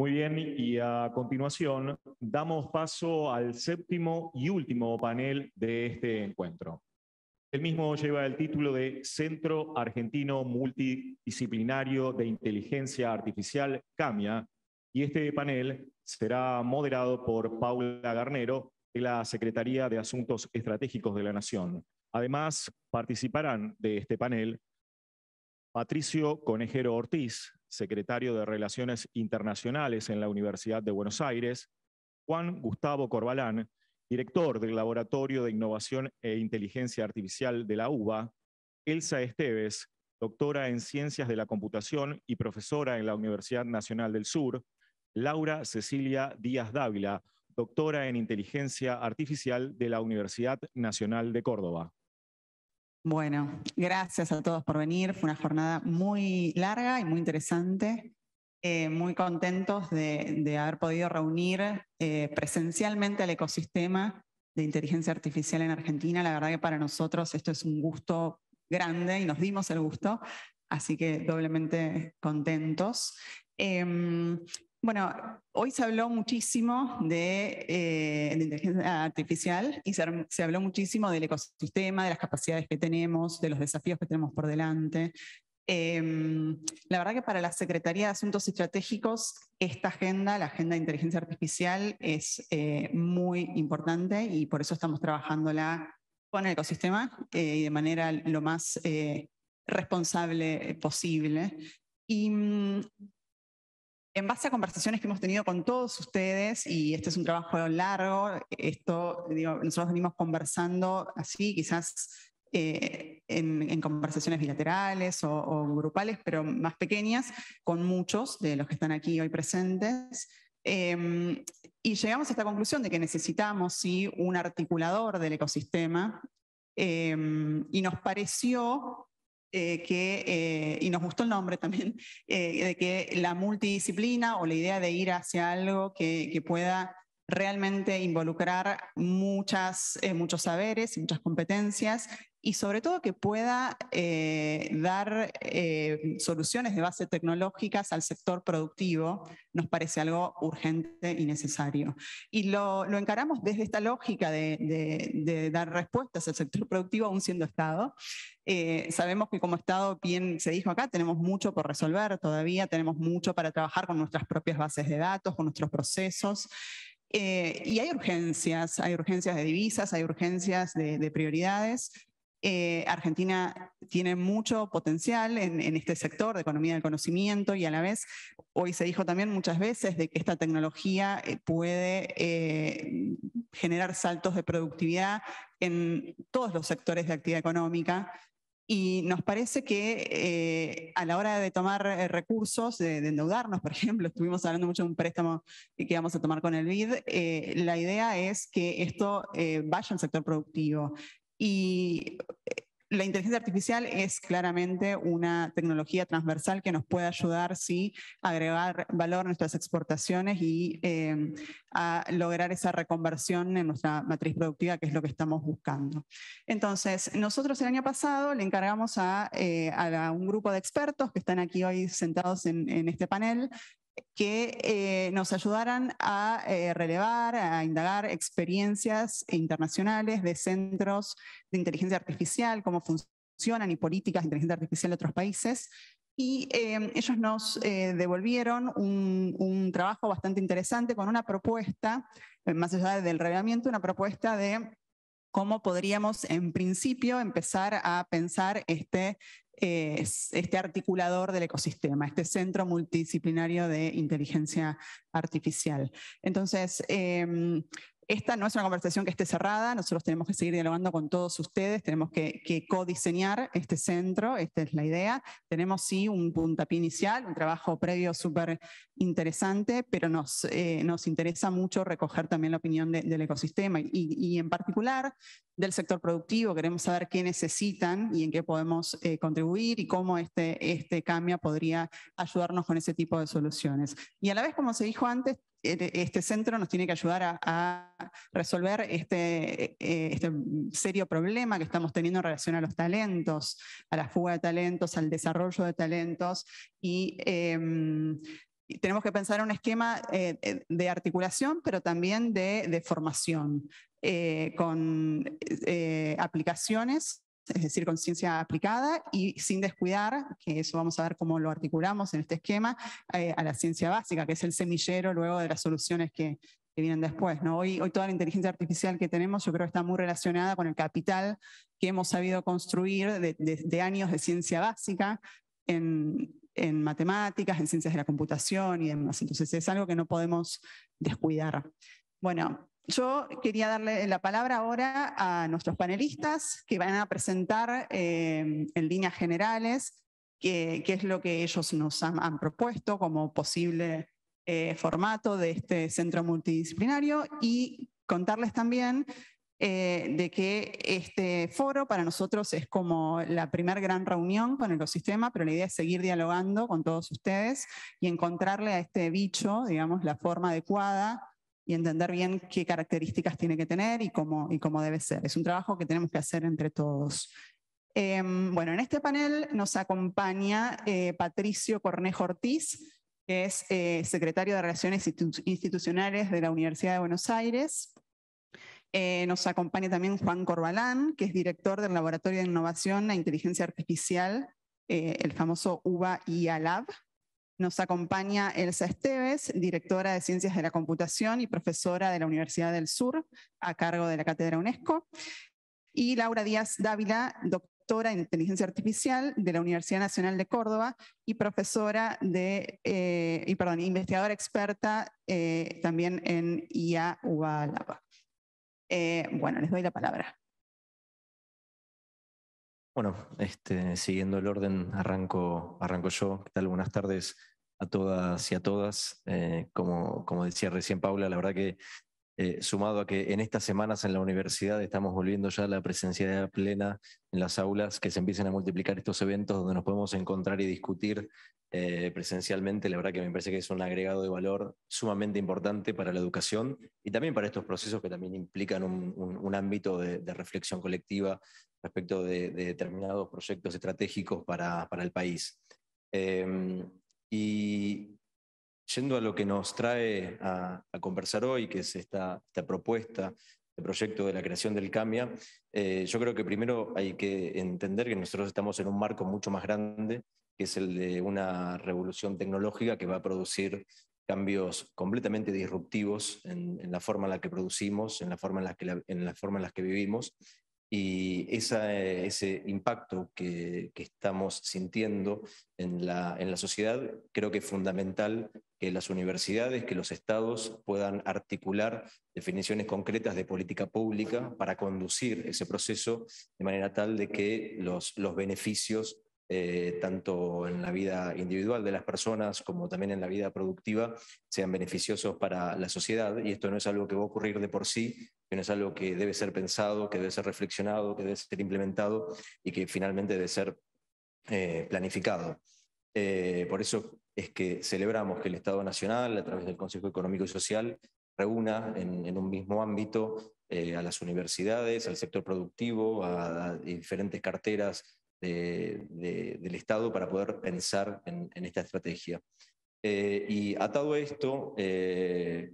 Muy bien, y a continuación damos paso al séptimo y último panel de este encuentro. El mismo lleva el título de Centro Argentino Multidisciplinario de Inteligencia Artificial, CAMIA, y este panel será moderado por Paula Garnero, de la Secretaría de Asuntos Estratégicos de la Nación. Además, participarán de este panel Patricio Conejero Ortiz, secretario de Relaciones Internacionales en la Universidad de Buenos Aires, Juan Gustavo Corbalán, director del Laboratorio de Innovación e Inteligencia Artificial de la UBA, Elsa Esteves, doctora en Ciencias de la Computación y profesora en la Universidad Nacional del Sur, Laura Cecilia Díaz Dávila, doctora en Inteligencia Artificial de la Universidad Nacional de Córdoba. Bueno, gracias a todos por venir. Fue una jornada muy larga y muy interesante. Muy contentos de haber podido reunir presencialmente al ecosistema de inteligencia artificial en Argentina. La verdad que para nosotros esto es un gusto grande y nos dimos el gusto, así que doblemente contentos. Bueno, hoy se habló muchísimo de inteligencia artificial y se habló muchísimo del ecosistema, de las capacidades que tenemos, de los desafíos que tenemos por delante. La verdad que para la Secretaría de Asuntos Estratégicos, esta agenda, la agenda de inteligencia artificial, es muy importante y por eso estamos trabajándola con el ecosistema y de manera lo más responsable posible. Y en base a conversaciones que hemos tenido con todos ustedes, y este es un trabajo largo, nosotros venimos conversando así, quizás en conversaciones bilaterales o grupales, pero más pequeñas, con muchos de los que están aquí hoy presentes. Y llegamos a esta conclusión de que necesitamos, sí, un articulador del ecosistema, y nos pareció y nos gustó el nombre también, de que la multidisciplina o la idea de ir hacia algo que pueda realmente involucrar muchos saberes y muchas competencias y sobre todo que pueda dar soluciones de base tecnológicas al sector productivo, nos parece algo urgente y necesario. Y lo encaramos desde esta lógica de dar respuestas al sector productivo aún siendo Estado. Sabemos que como Estado, bien se dijo acá, tenemos mucho por resolver todavía, tenemos mucho para trabajar con nuestras propias bases de datos, con nuestros procesos. Y hay urgencias de divisas, hay urgencias de prioridades. Argentina tiene mucho potencial en este sector de economía del conocimiento y a la vez, hoy se dijo también muchas veces de que esta tecnología puede generar saltos de productividad en todos los sectores de actividad económica. Y nos parece que a la hora de tomar recursos, de endeudarnos, por ejemplo, estuvimos hablando mucho de un préstamo que vamos a tomar con el BID, la idea es que esto vaya al sector productivo. Y la inteligencia artificial es claramente una tecnología transversal que nos puede ayudar, sí, a agregar valor a nuestras exportaciones y a lograr esa reconversión en nuestra matriz productiva, que es lo que estamos buscando. Entonces, nosotros el año pasado le encargamos a un grupo de expertos que están aquí hoy sentados en este panel, que nos ayudaran a relevar, a indagar experiencias internacionales de centros de inteligencia artificial, cómo funcionan y políticas de inteligencia artificial de otros países. Y ellos nos devolvieron un trabajo bastante interesante con una propuesta, más allá del relevamiento, una propuesta de cómo podríamos en principio empezar a pensar este articulador del ecosistema, este centro multidisciplinario de inteligencia artificial. Entonces, esta no es una conversación que esté cerrada, nosotros tenemos que seguir dialogando con todos ustedes, tenemos que codiseñar este centro, esta es la idea. Tenemos sí un puntapié inicial, un trabajo previo súper interesante, pero nos interesa mucho recoger también la opinión del ecosistema y en particular del sector productivo. Queremos saber qué necesitan y en qué podemos contribuir y cómo este cambio podría ayudarnos con ese tipo de soluciones. Y a la vez, como se dijo antes, este centro nos tiene que ayudar a resolver este serio problema que estamos teniendo en relación a los talentos, a la fuga de talentos, al desarrollo de talentos y tenemos que pensar en un esquema de articulación, pero también de formación, con aplicaciones, es decir, con ciencia aplicada y sin descuidar, que eso vamos a ver cómo lo articulamos en este esquema, a la ciencia básica, que es el semillero luego de las soluciones que vienen después, ¿no? Hoy toda la inteligencia artificial que tenemos yo creo que está muy relacionada con el capital que hemos sabido construir de años de ciencia básica en matemáticas, en ciencias de la computación y demás. Entonces es algo que no podemos descuidar. Bueno, yo quería darle la palabra ahora a nuestros panelistas que van a presentar en líneas generales qué es lo que ellos nos han propuesto como posible formato de este centro multidisciplinario y contarles también de que este foro para nosotros es como la primera gran reunión con el ecosistema, pero la idea es seguir dialogando con todos ustedes y encontrarle a este bicho, digamos, la forma adecuada y entender bien qué características tiene que tener y cómo debe ser. Es un trabajo que tenemos que hacer entre todos. Bueno, en este panel nos acompaña Patricio Cornejo Ortiz, que es secretario de Relaciones Institucionales de la Universidad de Buenos Aires. Nos acompaña también Juan Corbalán, que es director del Laboratorio de Innovación e Inteligencia Artificial, el famoso UBA-IA Lab. Nos acompaña Elsa Esteves, directora de Ciencias de la Computación y profesora de la Universidad del Sur, a cargo de la Cátedra UNESCO. Y Laura Díaz Dávila, doctora en Inteligencia Artificial de la Universidad Nacional de Córdoba y profesora investigadora experta también en IA UBA Lab. Bueno, les doy la palabra. Bueno, siguiendo el orden, arranco yo. ¿Qué tal? Buenas tardes a todas y a todas. Como decía recién Paula, la verdad que sumado a que en estas semanas en la universidad estamos volviendo ya a la presencialidad plena en las aulas, que se empiecen a multiplicar estos eventos donde nos podemos encontrar y discutir presencialmente, la verdad que me parece que es un agregado de valor sumamente importante para la educación y también para estos procesos que también implican un ámbito de reflexión colectiva respecto de determinados proyectos estratégicos para el país. Y yendo a lo que nos trae a conversar hoy, que es esta propuesta, este proyecto de la creación del CAMIA, yo creo que primero hay que entender que nosotros estamos en un marco mucho más grande, que es el de una revolución tecnológica que va a producir cambios completamente disruptivos en la forma en la que producimos, en la forma en la que vivimos. Y ese impacto que estamos sintiendo en la sociedad, creo que es fundamental que las universidades, que los estados puedan articular definiciones concretas de política pública para conducir ese proceso de manera tal de que los beneficios, tanto en la vida individual de las personas como también en la vida productiva, sean beneficiosos para la sociedad. Y esto no es algo que va a ocurrir de por sí, que no es algo que debe ser pensado, que debe ser reflexionado, que debe ser implementado y que finalmente debe ser planificado. Por eso es que celebramos que el Estado Nacional, a través del Consejo Económico y Social, reúna en un mismo ámbito a las universidades, al sector productivo, a diferentes carteras del Estado para poder pensar en esta estrategia. Y atado a esto,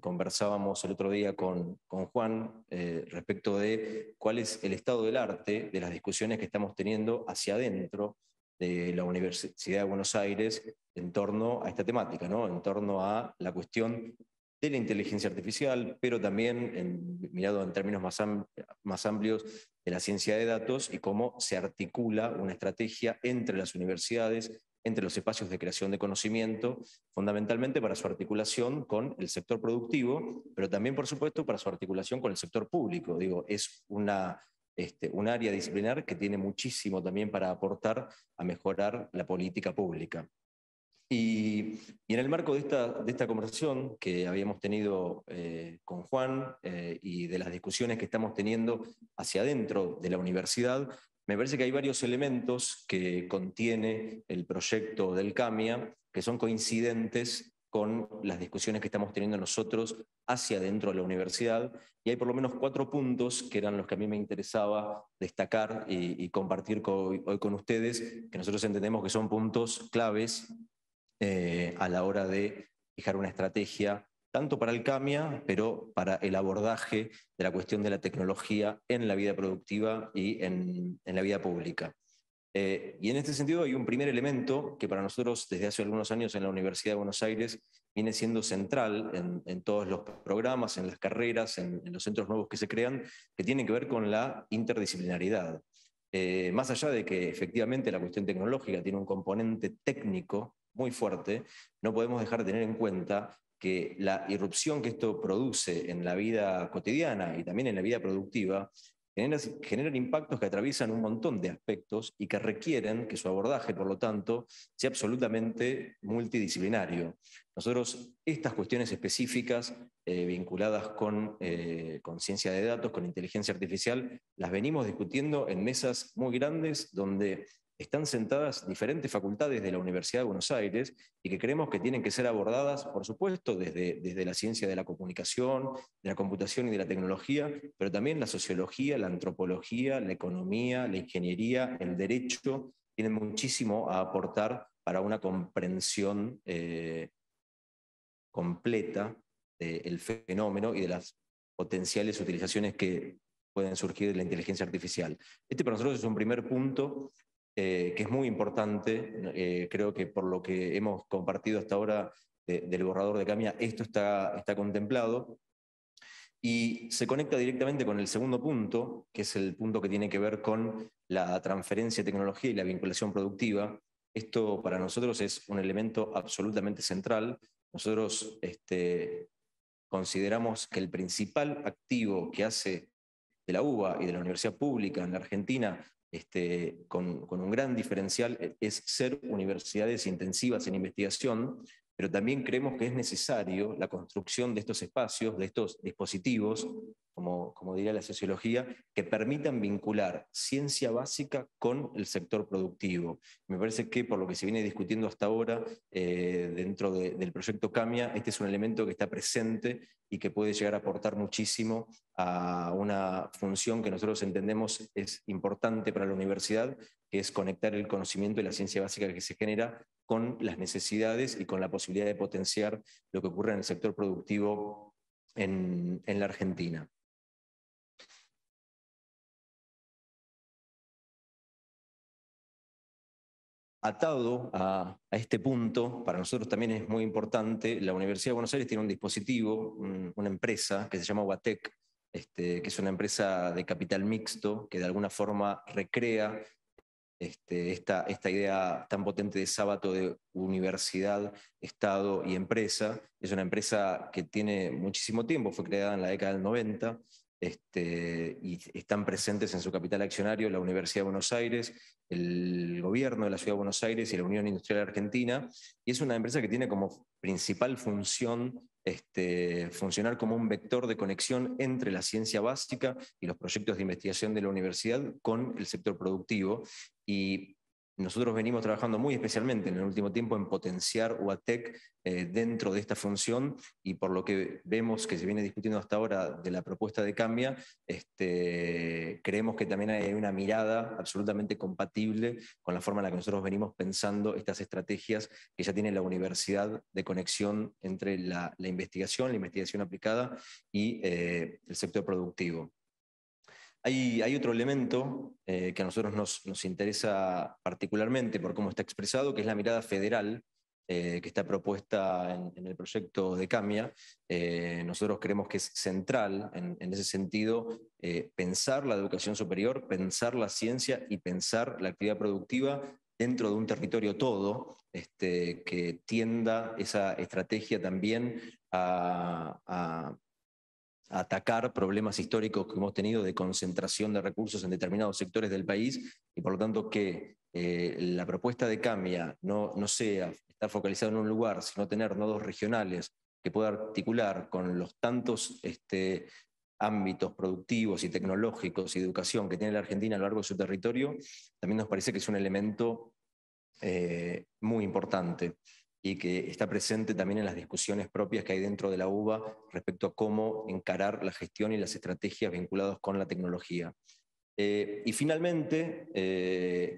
conversábamos el otro día con Juan respecto de cuál es el estado del arte de las discusiones que estamos teniendo hacia adentro de la Universidad de Buenos Aires en torno a esta temática, ¿no? En torno a la cuestión de la inteligencia artificial, pero también mirado en términos más amplios de la ciencia de datos y cómo se articula una estrategia entre las universidades, entre los espacios de creación de conocimiento, fundamentalmente para su articulación con el sector productivo, pero también, por supuesto, para su articulación con el sector público. Digo, es un área disciplinar que tiene muchísimo también para aportar a mejorar la política pública. Y en el marco de esta conversación que habíamos tenido con Juan y de las discusiones que estamos teniendo hacia adentro de la universidad, me parece que hay varios elementos que contiene el proyecto del CAMIA que son coincidentes con las discusiones que estamos teniendo nosotros hacia adentro de la universidad, y hay por lo menos 4 puntos que eran los que a mí me interesaba destacar y compartir hoy con ustedes, que nosotros entendemos que son puntos claves a la hora de fijar una estrategia tanto para el CAMIA, pero para el abordaje de la cuestión de la tecnología en la vida productiva y en la vida pública. Y en este sentido hay un primer elemento que para nosotros desde hace algunos años en la Universidad de Buenos Aires viene siendo central en todos los programas, en las carreras, en los centros nuevos que se crean, que tiene que ver con la interdisciplinaridad. Más allá de que efectivamente la cuestión tecnológica tiene un componente técnico muy fuerte, no podemos dejar de tener en cuenta que la irrupción que esto produce en la vida cotidiana y también en la vida productiva generan impactos que atraviesan un montón de aspectos y que requieren que su abordaje, por lo tanto, sea absolutamente multidisciplinario. Nosotros estas cuestiones específicas vinculadas con ciencia de datos, con inteligencia artificial, las venimos discutiendo en mesas muy grandes donde están sentadas diferentes facultades de la Universidad de Buenos Aires y que creemos que tienen que ser abordadas, por supuesto, desde la ciencia de la comunicación, de la computación y de la tecnología, pero también la sociología, la antropología, la economía, la ingeniería, el derecho, tienen muchísimo a aportar para una comprensión completa del fenómeno y de las potenciales utilizaciones que pueden surgir de la inteligencia artificial. Este para nosotros es un primer punto que es muy importante. Creo que por lo que hemos compartido hasta ahora del borrador de CAMIA, esto está contemplado. Y se conecta directamente con el segundo punto, que es el punto que tiene que ver con la transferencia de tecnología y la vinculación productiva. Esto para nosotros es un elemento absolutamente central. Nosotros consideramos que el principal activo que hace de la UBA y de la universidad pública en la Argentina con un gran diferencial es ser universidades intensivas en investigación, pero también creemos que es necesario la construcción de estos espacios, de estos dispositivos, como diría la sociología, que permitan vincular ciencia básica con el sector productivo. Me parece que por lo que se viene discutiendo hasta ahora dentro del proyecto CAMIA, este es un elemento que está presente y que puede llegar a aportar muchísimo a una función que nosotros entendemos es importante para la universidad, que es conectar el conocimiento y la ciencia básica que se genera con las necesidades y con la posibilidad de potenciar lo que ocurre en el sector productivo en la Argentina. Atado a este punto, para nosotros también es muy importante, la Universidad de Buenos Aires tiene un dispositivo, una empresa que se llama UATEC, que es una empresa de capital mixto que de alguna forma recrea esta idea tan potente de sábado de universidad, Estado y empresa. Es una empresa que tiene muchísimo tiempo, fue creada en la década del 90, y están presentes en su capital accionario la Universidad de Buenos Aires, el gobierno de la Ciudad de Buenos Aires y la Unión Industrial Argentina, y es una empresa que tiene como principal función funcionar como un vector de conexión entre la ciencia básica y los proyectos de investigación de la universidad con el sector productivo. Y nosotros venimos trabajando muy especialmente en el último tiempo en potenciar UATEC dentro de esta función, y por lo que vemos que se viene discutiendo hasta ahora de la propuesta de CAMIA, creemos que también hay una mirada absolutamente compatible con la forma en la que nosotros venimos pensando estas estrategias que ya tiene la universidad de conexión entre la investigación aplicada y el sector productivo. Hay otro elemento que a nosotros nos interesa particularmente por cómo está expresado, que es la mirada federal que está propuesta en el proyecto de CAMIA. Nosotros creemos que es central en ese sentido pensar la educación superior, pensar la ciencia y pensar la actividad productiva dentro de un territorio todo, que tienda esa estrategia también a atacar problemas históricos que hemos tenido de concentración de recursos en determinados sectores del país, y por lo tanto que la propuesta de CAMIA no sea estar focalizada en un lugar, sino tener nodos regionales que pueda articular con los tantos ámbitos productivos y tecnológicos y de educación que tiene la Argentina a lo largo de su territorio. También nos parece que es un elemento muy importante y que está presente también en las discusiones propias que hay dentro de la UBA respecto a cómo encarar la gestión y las estrategias vinculadas con la tecnología. Y finalmente,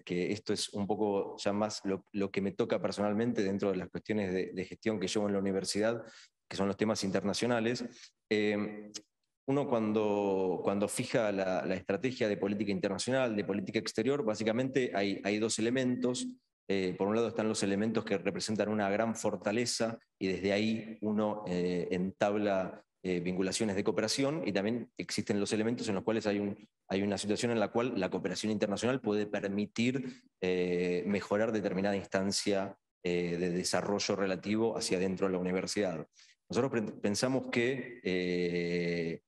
que esto es un poco ya más lo que me toca personalmente dentro de las cuestiones de gestión que llevo en la universidad, que son los temas internacionales, uno cuando fija la estrategia de política internacional, de política exterior, básicamente hay dos elementos. Por un lado están los elementos que representan una gran fortaleza y desde ahí uno entabla vinculaciones de cooperación, y también existen los elementos en los cuales hay una situación en la cual la cooperación internacional puede permitir mejorar determinada instancia de desarrollo relativo hacia dentro de la universidad. Nosotros pensamos que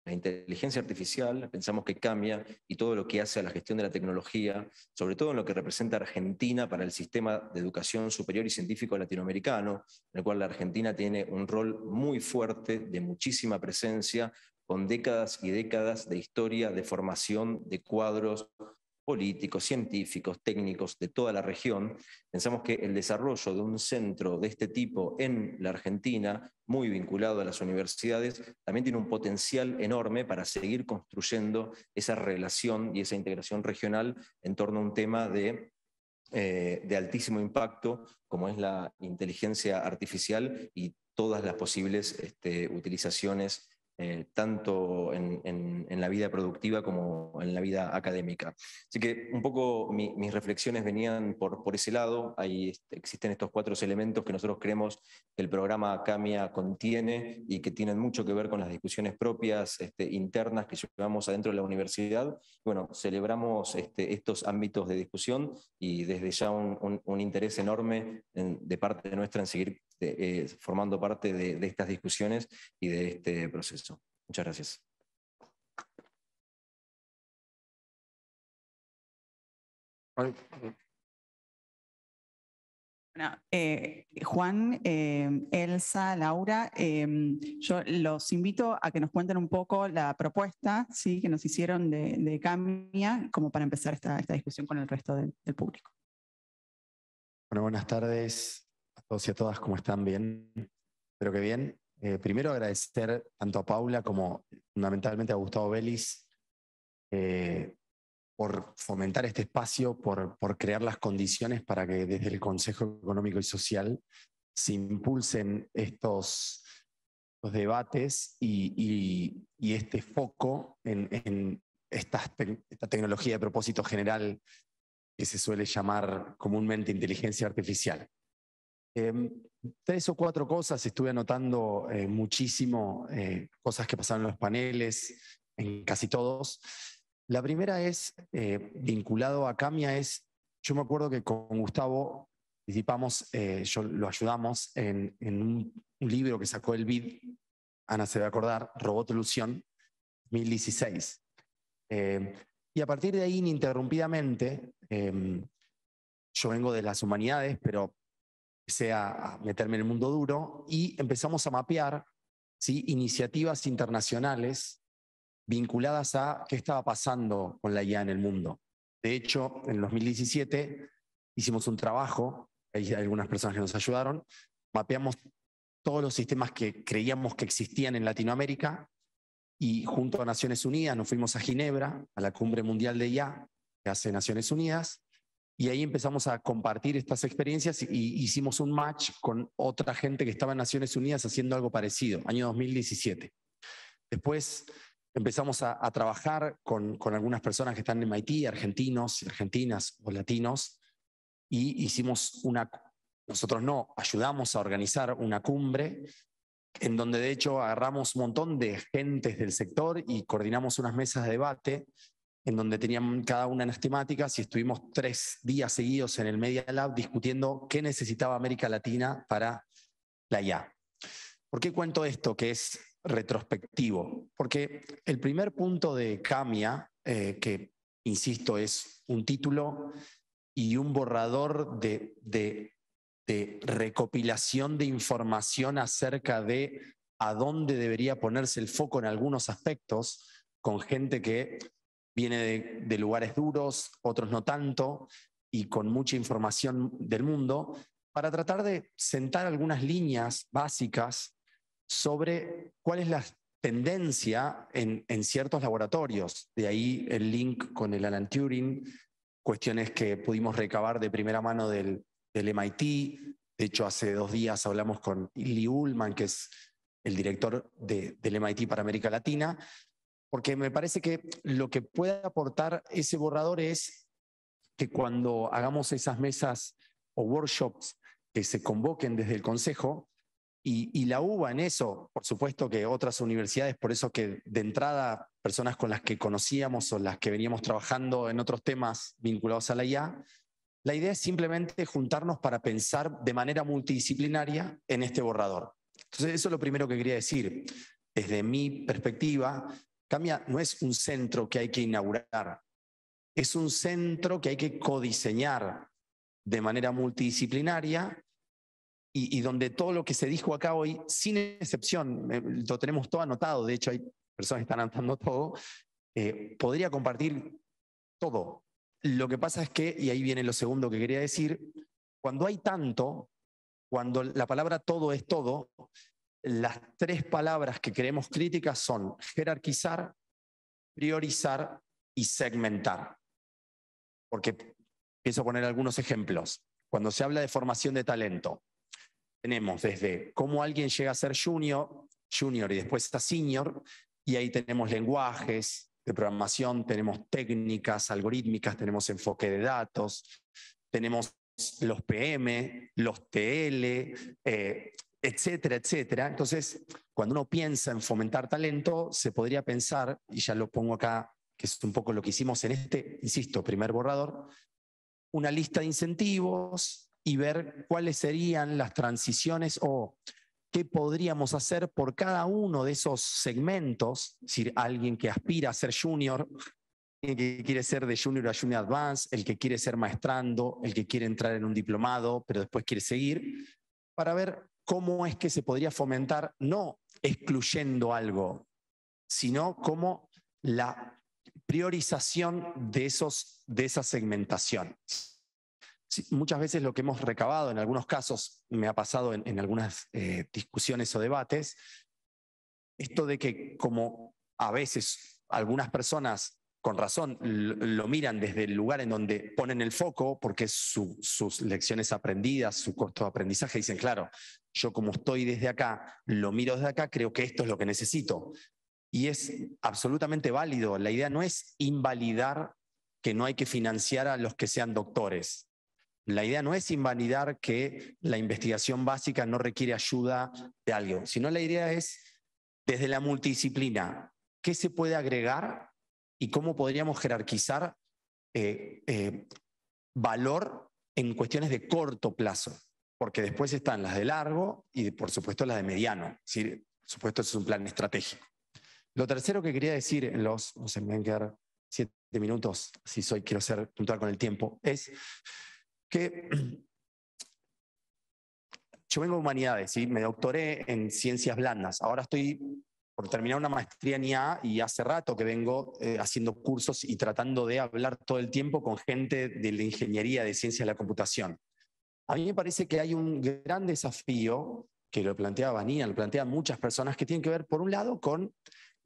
la inteligencia artificial, pensamos que cambia, y todo lo que hace a la gestión de la tecnología, sobre todo en lo que representa Argentina para el sistema de educación superior y científico latinoamericano, en el cual la Argentina tiene un rol muy fuerte, de muchísima presencia, con décadas y décadas de historia, de formación, de cuadros políticos, científicos, técnicos de toda la región. Pensamos que el desarrollo de un centro de este tipo en la Argentina, muy vinculado a las universidades, también tiene un potencial enorme para seguir construyendo esa relación y esa integración regional en torno a un tema de altísimo impacto, como es la inteligencia artificial y todas las posibles utilizaciones, tanto en la vida productiva como en la vida académica. Así que un poco mis reflexiones venían por ese lado. Existen estos 4 elementos que nosotros creemos que el programa CAMIA contiene y que tienen mucho que ver con las discusiones propias internas que llevamos adentro de la universidad. Bueno, celebramos estos ámbitos de discusión y desde ya un interés enorme de parte nuestra en seguir formando parte de estas discusiones y de este proceso. Muchas gracias. Bueno, Juan, Elsa, Laura, yo los invito a que nos cuenten un poco la propuesta, ¿sí?, que nos hicieron de CAMIA, como para empezar esta discusión con el resto del público. Bueno, buenas tardes a todos y a todas, ¿cómo están? ¿Bien? Espero que bien. Primero agradecer tanto a Paula como fundamentalmente a Gustavo Vélez por fomentar este espacio, por crear las condiciones para que desde el Consejo Económico y Social se impulsen estos debates y este foco en esta tecnología de propósito general que se suele llamar comúnmente inteligencia artificial. 3 o 4 cosas, estuve anotando muchísimo, cosas que pasaron en los paneles, en casi todos. La primera es, vinculado a CAMIA, yo me acuerdo que con Gustavo participamos, lo ayudamos en un libro que sacó el BID, Ana se va a acordar, Robotolución, 2016. Y a partir de ahí, ininterrumpidamente, yo vengo de las humanidades, pero empecé a meterme en el mundo duro y empezamos a mapear, ¿sí?, iniciativas internacionales vinculadas a qué estaba pasando con la IA en el mundo. De hecho, en 2017 hicimos un trabajo, hay algunas personas que nos ayudaron, mapeamos todos los sistemas que creíamos que existían en Latinoamérica y junto a Naciones Unidas nos fuimos a Ginebra, a la Cumbre Mundial de IA que hace Naciones Unidas, y ahí empezamos a compartir estas experiencias y hicimos un match con otra gente que estaba en Naciones Unidas haciendo algo parecido, año 2017. Después empezamos a trabajar con algunas personas que están en MIT, argentinos, argentinas o latinos, y hicimos nosotros ayudamos a organizar una cumbre en donde de hecho agarramos un montón de gentes del sector y coordinamos unas mesas de debate en donde tenían cada una unas temáticas y estuvimos 3 días seguidos en el Media Lab discutiendo qué necesitaba América Latina para la IA. ¿Por qué cuento esto que es retrospectivo? Porque el primer punto de CAMIA, que insisto es un título y un borrador de recopilación de información acerca de a dónde debería ponerse el foco en algunos aspectos, con gente que viene de lugares duros, otros no tanto, y con mucha información del mundo, para tratar de sentar algunas líneas básicas sobre cuál es tendencia en ciertos laboratorios. De ahí el link con el Alan Turing, cuestiones que pudimos recabar de primera mano del MIT. De hecho, hace 2 días hablamos con Lee Ullman, que es el director del MIT para América Latina, porque me parece que lo que puede aportar ese borrador es que cuando hagamos esas mesas o workshops que se convoquen desde el Consejo, y la UBA en eso, por supuesto que otras universidades, por eso que de entrada personas con las que conocíamos o las que veníamos trabajando en otros temas vinculados a la IA, la idea es simplemente juntarnos para pensar de manera multidisciplinaria en este borrador. Entonces eso es lo primero que quería decir. Desde mi perspectiva, CAMIA no es un centro que hay que inaugurar, es un centro que hay que codiseñar de manera multidisciplinaria y donde todo lo que se dijo acá hoy, sin excepción, lo tenemos todo anotado, de hecho hay personas que están anotando todo, podría compartir todo. Lo que pasa es que, y ahí viene lo segundo que quería decir, cuando hay tanto, cuando la palabra todo es todo, las 3 palabras que creemos críticas son jerarquizar, priorizar y segmentar. Porque empiezo a poner algunos ejemplos. Cuando se habla de formación de talento, tenemos desde cómo alguien llega a ser junior y después a senior, y ahí tenemos lenguajes de programación, tenemos técnicas algorítmicas, tenemos enfoque de datos, tenemos los PM, los TL, etcétera, etcétera. Entonces, cuando uno piensa en fomentar talento, se podría pensar, y ya lo pongo acá, que es un poco lo que hicimos en este, insisto, primer borrador, una lista de incentivos y ver cuáles serían las transiciones o qué podríamos hacer por cada uno de esos segmentos. Es decir, alguien que aspira a ser junior, el que quiere ser de junior a junior advanced, el que quiere ser maestrando, el que quiere entrar en un diplomado, pero después quiere seguir, para ver cómo es que se podría fomentar, no excluyendo algo, sino como la priorización de esa segmentación. Sí, muchas veces lo que hemos recabado, en algunos casos me ha pasado en algunas discusiones o debates, esto de que como a veces algunas personas con razón lo miran desde el lugar en donde ponen el foco, porque es sus lecciones aprendidas, su costo de aprendizaje, dicen, claro, yo como estoy desde acá, lo miro desde acá, creo que esto es lo que necesito. Y es absolutamente válido. La idea no es invalidar que no hay que financiar a los que sean doctores. La idea no es invalidar que la investigación básica no requiere ayuda de alguien, sino la idea es, desde la multidisciplina, ¿qué se puede agregar y cómo podríamos jerarquizar valor en cuestiones de corto plazo? Porque después están las de largo y, por supuesto, las de mediano. ¿Sí? Por supuesto, eso es un plan estratégico. Lo tercero que quería decir, no sé, me van a quedar 7 minutos, si quiero ser puntual con el tiempo, es que yo vengo de humanidades, ¿sí? Me doctoré en ciencias blandas. Ahora estoy por terminar una maestría en IA y hace rato que vengo haciendo cursos y tratando de hablar todo el tiempo con gente de la ingeniería de ciencia de la computación. A mí me parece que hay un gran desafío, que lo planteaba Vanina, lo plantean muchas personas, que tienen que ver, por un lado, con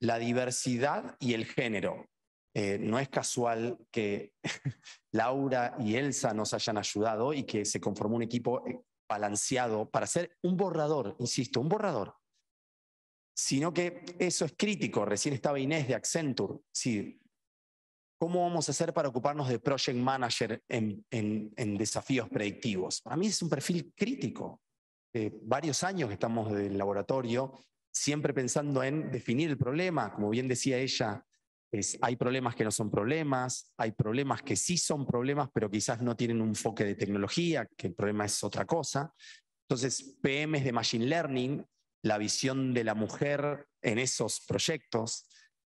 la diversidad y el género. No es casual que Laura y Elsa nos hayan ayudado y que se conformó un equipo balanceado para hacer un borrador, insisto, un borrador, sino que eso es crítico. Recién estaba Inés de Accenture. Sí. ¿Cómo vamos a hacer para ocuparnos de project manager en desafíos predictivos? Para mí es un perfil crítico. Varios años que estamos del laboratorio, siempre pensando en definir el problema. Como bien decía ella, hay problemas que no son problemas, hay problemas que sí son problemas, pero quizás no tienen un enfoque de tecnología, que el problema es otra cosa. Entonces, PMs de Machine Learning, la visión de la mujer en esos proyectos,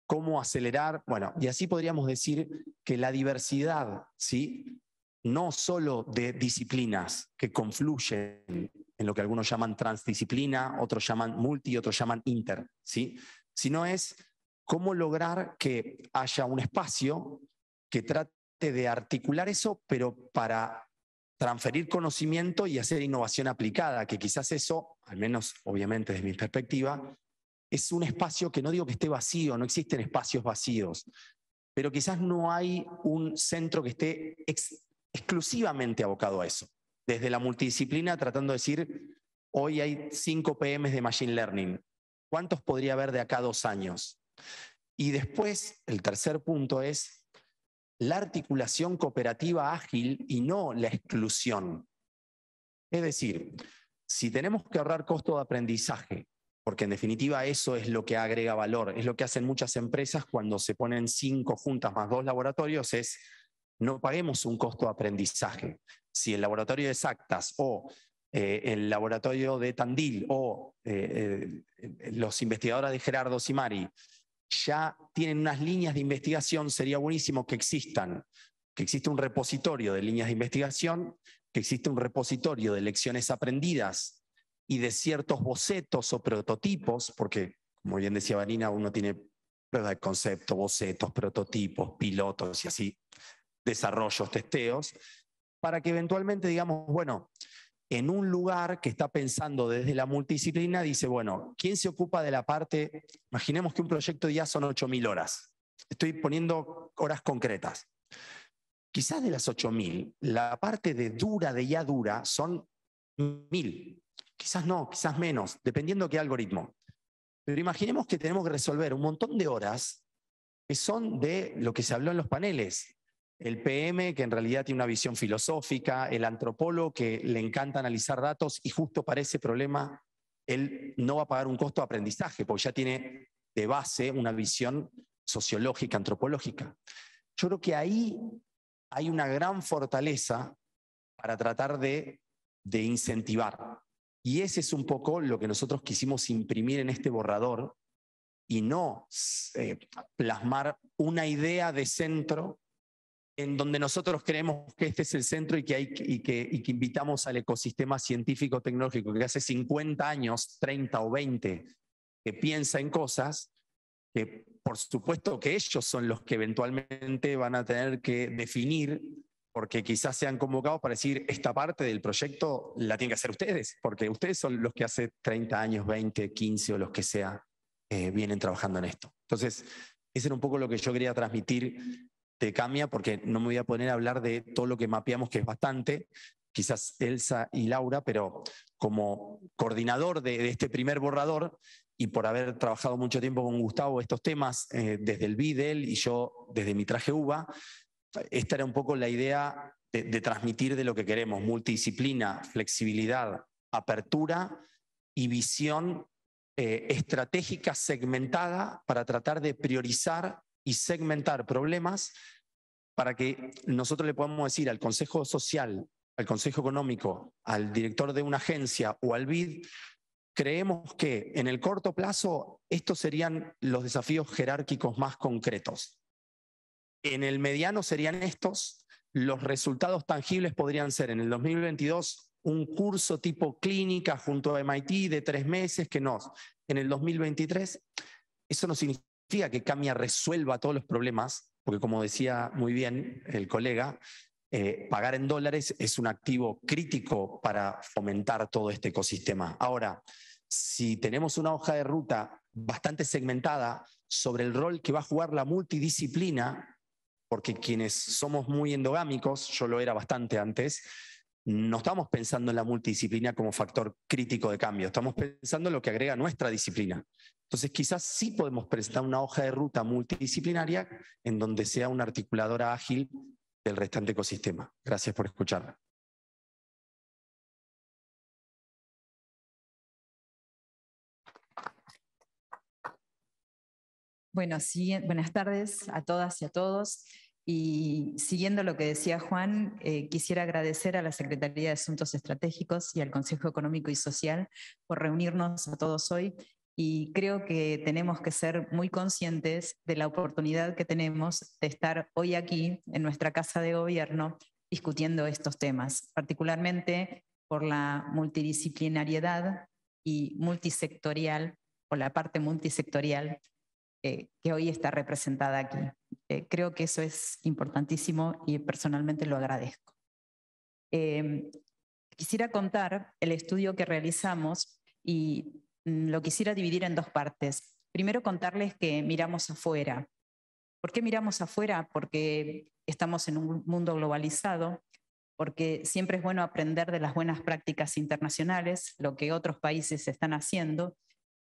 cómo acelerar, bueno, y así podríamos decir que la diversidad, ¿sí? No solo de disciplinas que confluyen en lo que algunos llaman transdisciplina, otros llaman multi, otros llaman inter, ¿sí? Sino es cómo lograr que haya un espacio que trate de articular eso, pero para transferir conocimiento y hacer innovación aplicada, que quizás eso, al menos obviamente desde mi perspectiva, es un espacio que no digo que esté vacío, no existen espacios vacíos, pero quizás no hay un centro que esté exclusivamente abocado a eso. Desde la multidisciplina tratando de decir, hoy hay 5 PMs de Machine Learning. ¿Cuántos podría haber de acá a 2 años? Y después, el tercer punto es la articulación cooperativa ágil y no la exclusión. Es decir, si tenemos que ahorrar costo de aprendizaje, porque en definitiva eso es lo que agrega valor, es lo que hacen muchas empresas cuando se ponen 5 juntas más 2 laboratorios, es no paguemos un costo de aprendizaje. Si el laboratorio de Exactas o el laboratorio de Tandil o los investigadores de Gerardo Simari ya tienen unas líneas de investigación, sería buenísimo que exista un repositorio de líneas de investigación, que exista un repositorio de lecciones aprendidas y de ciertos bocetos o prototipos, porque, como bien decía Vanina, uno tiene pruebas de concepto, bocetos, prototipos, pilotos y así, desarrollos, testeos, para que eventualmente digamos, bueno, en un lugar que está pensando desde la multidisciplina, dice, bueno, ¿quién se ocupa de la parte? Imaginemos que un proyecto de IA son 8.000 horas. Estoy poniendo horas concretas. Quizás de las 8.000, la parte de IA dura son 1.000. Quizás no, quizás menos, dependiendo de qué algoritmo. Pero imaginemos que tenemos que resolver un montón de horas que son de lo que se habló en los paneles. El PM, que en realidad tiene una visión filosófica, el antropólogo, que le encanta analizar datos y justo para ese problema él no va a pagar un costo de aprendizaje, porque ya tiene de base una visión sociológica, antropológica. Yo creo que ahí hay una gran fortaleza para tratar de incentivar. Y ese es un poco lo que nosotros quisimos imprimir en este borrador y no plasmar una idea de centro en donde nosotros creemos que este es el centro y que invitamos al ecosistema científico-tecnológico que hace 50 años, 30 o 20, que piensa en cosas que por supuesto que ellos son los que eventualmente van a tener que definir, porque quizás sean convocados para decir, esta parte del proyecto la tienen que hacer ustedes, porque ustedes son los que hace 30 años, 20, 15 o los que sea, vienen trabajando en esto. Entonces, ese era un poco lo que yo quería transmitir de Camia, porque no me voy a poner a hablar de todo lo que mapeamos, que es bastante, quizás Elsa y Laura, pero como coordinador de este primer borrador y por haber trabajado mucho tiempo con Gustavo estos temas, desde el BIDEL y yo desde mi traje UBA, esta era un poco la idea de transmitir de lo que queremos: multidisciplina, flexibilidad, apertura y visión estratégica segmentada para tratar de priorizar y segmentar problemas para que nosotros le podamos decir al Consejo Social, al Consejo Económico, al director de una agencia o al BID, creemos que en el corto plazo estos serían los desafíos jerárquicos más concretos. En el mediano serían estos, los resultados tangibles podrían ser en el 2022 un curso tipo clínica junto a MIT de 3 meses que nos, en el 2023, eso no significa que Camia resuelva todos los problemas, porque como decía muy bien el colega, pagar en dólares es un activo crítico para fomentar todo este ecosistema. Ahora, si tenemos una hoja de ruta bastante segmentada sobre el rol que va a jugar la multidisciplina, porque quienes somos muy endogámicos, yo lo era bastante antes, no estamos pensando en la multidisciplina como factor crítico de cambio, estamos pensando en lo que agrega nuestra disciplina. Entonces quizás sí podemos presentar una hoja de ruta multidisciplinaria en donde sea una articuladora ágil del restante ecosistema. Gracias por escucharme. Bueno, buenas tardes a todas y a todos. Y siguiendo lo que decía Juan, quisiera agradecer a la Secretaría de Asuntos Estratégicos y al Consejo Económico y Social por reunirnos a todos hoy. Y creo que tenemos que ser muy conscientes de la oportunidad que tenemos de estar hoy aquí en nuestra Casa de Gobierno discutiendo estos temas, particularmente por la multidisciplinariedad y multisectorial, o la parte multisectorial que hoy está representada aquí. Creo que eso es importantísimo y personalmente lo agradezco. Quisiera contar el estudio que realizamos y lo quisiera dividir en dos partes. Primero, contarles que miramos afuera. ¿Por qué miramos afuera? Porque estamos en un mundo globalizado, porque siempre es bueno aprender de las buenas prácticas internacionales, lo que otros países están haciendo.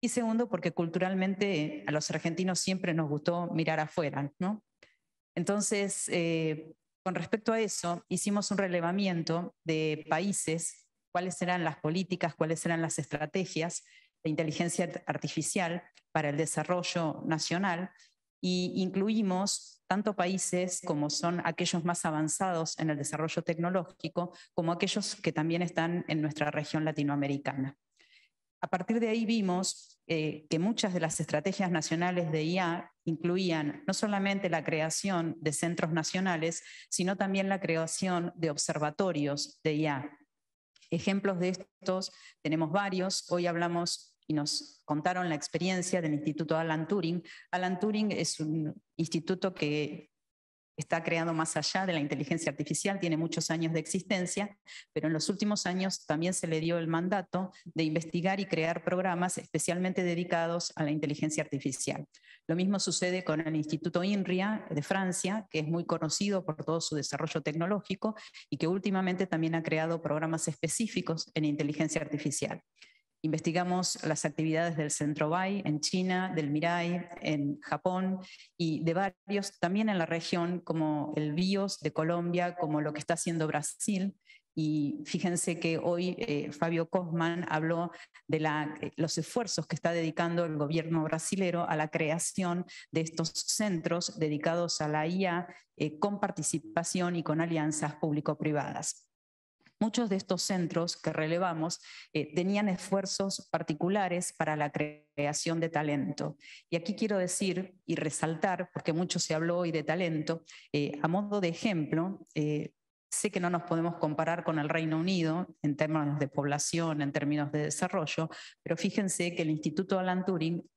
Y segundo, porque culturalmente a los argentinos siempre nos gustó mirar afuera, ¿no? Entonces, con respecto a eso, hicimos un relevamiento de países, cuáles eran las políticas, cuáles eran las estrategias de inteligencia artificial para el desarrollo nacional, y incluimos tanto países como son aquellos más avanzados en el desarrollo tecnológico, como aquellos que también están en nuestra región latinoamericana. A partir de ahí vimos que muchas de las estrategias nacionales de IA incluían no solamente la creación de centros nacionales, sino también la creación de observatorios de IA. Ejemplos de estos tenemos varios. Hoy hablamos y nos contaron la experiencia del Instituto Alan Turing. Alan Turing es un instituto que está creado más allá de la inteligencia artificial, tiene muchos años de existencia, pero en los últimos años también se le dio el mandato de investigar y crear programas especialmente dedicados a la inteligencia artificial. Lo mismo sucede con el Instituto INRIA de Francia, que es muy conocido por todo su desarrollo tecnológico y que últimamente también ha creado programas específicos en inteligencia artificial. Investigamos las actividades del Centro Bai en China, del Mirai en Japón y de varios también en la región, como el BIOS de Colombia, como lo que está haciendo Brasil. Y fíjense que hoy Fabio Kosman habló de los esfuerzos que está dedicando el gobierno brasilero a la creación de estos centros dedicados a la IA con participación y con alianzas público-privadas. Muchos de estos centros que relevamos tenían esfuerzos particulares para la creación de talento. Y aquí quiero decir y resaltar, porque mucho se habló hoy de talento, a modo de ejemplo, sé que no nos podemos comparar con el Reino Unido en términos de población, en términos de desarrollo, pero fíjense que el Instituto Alan Turing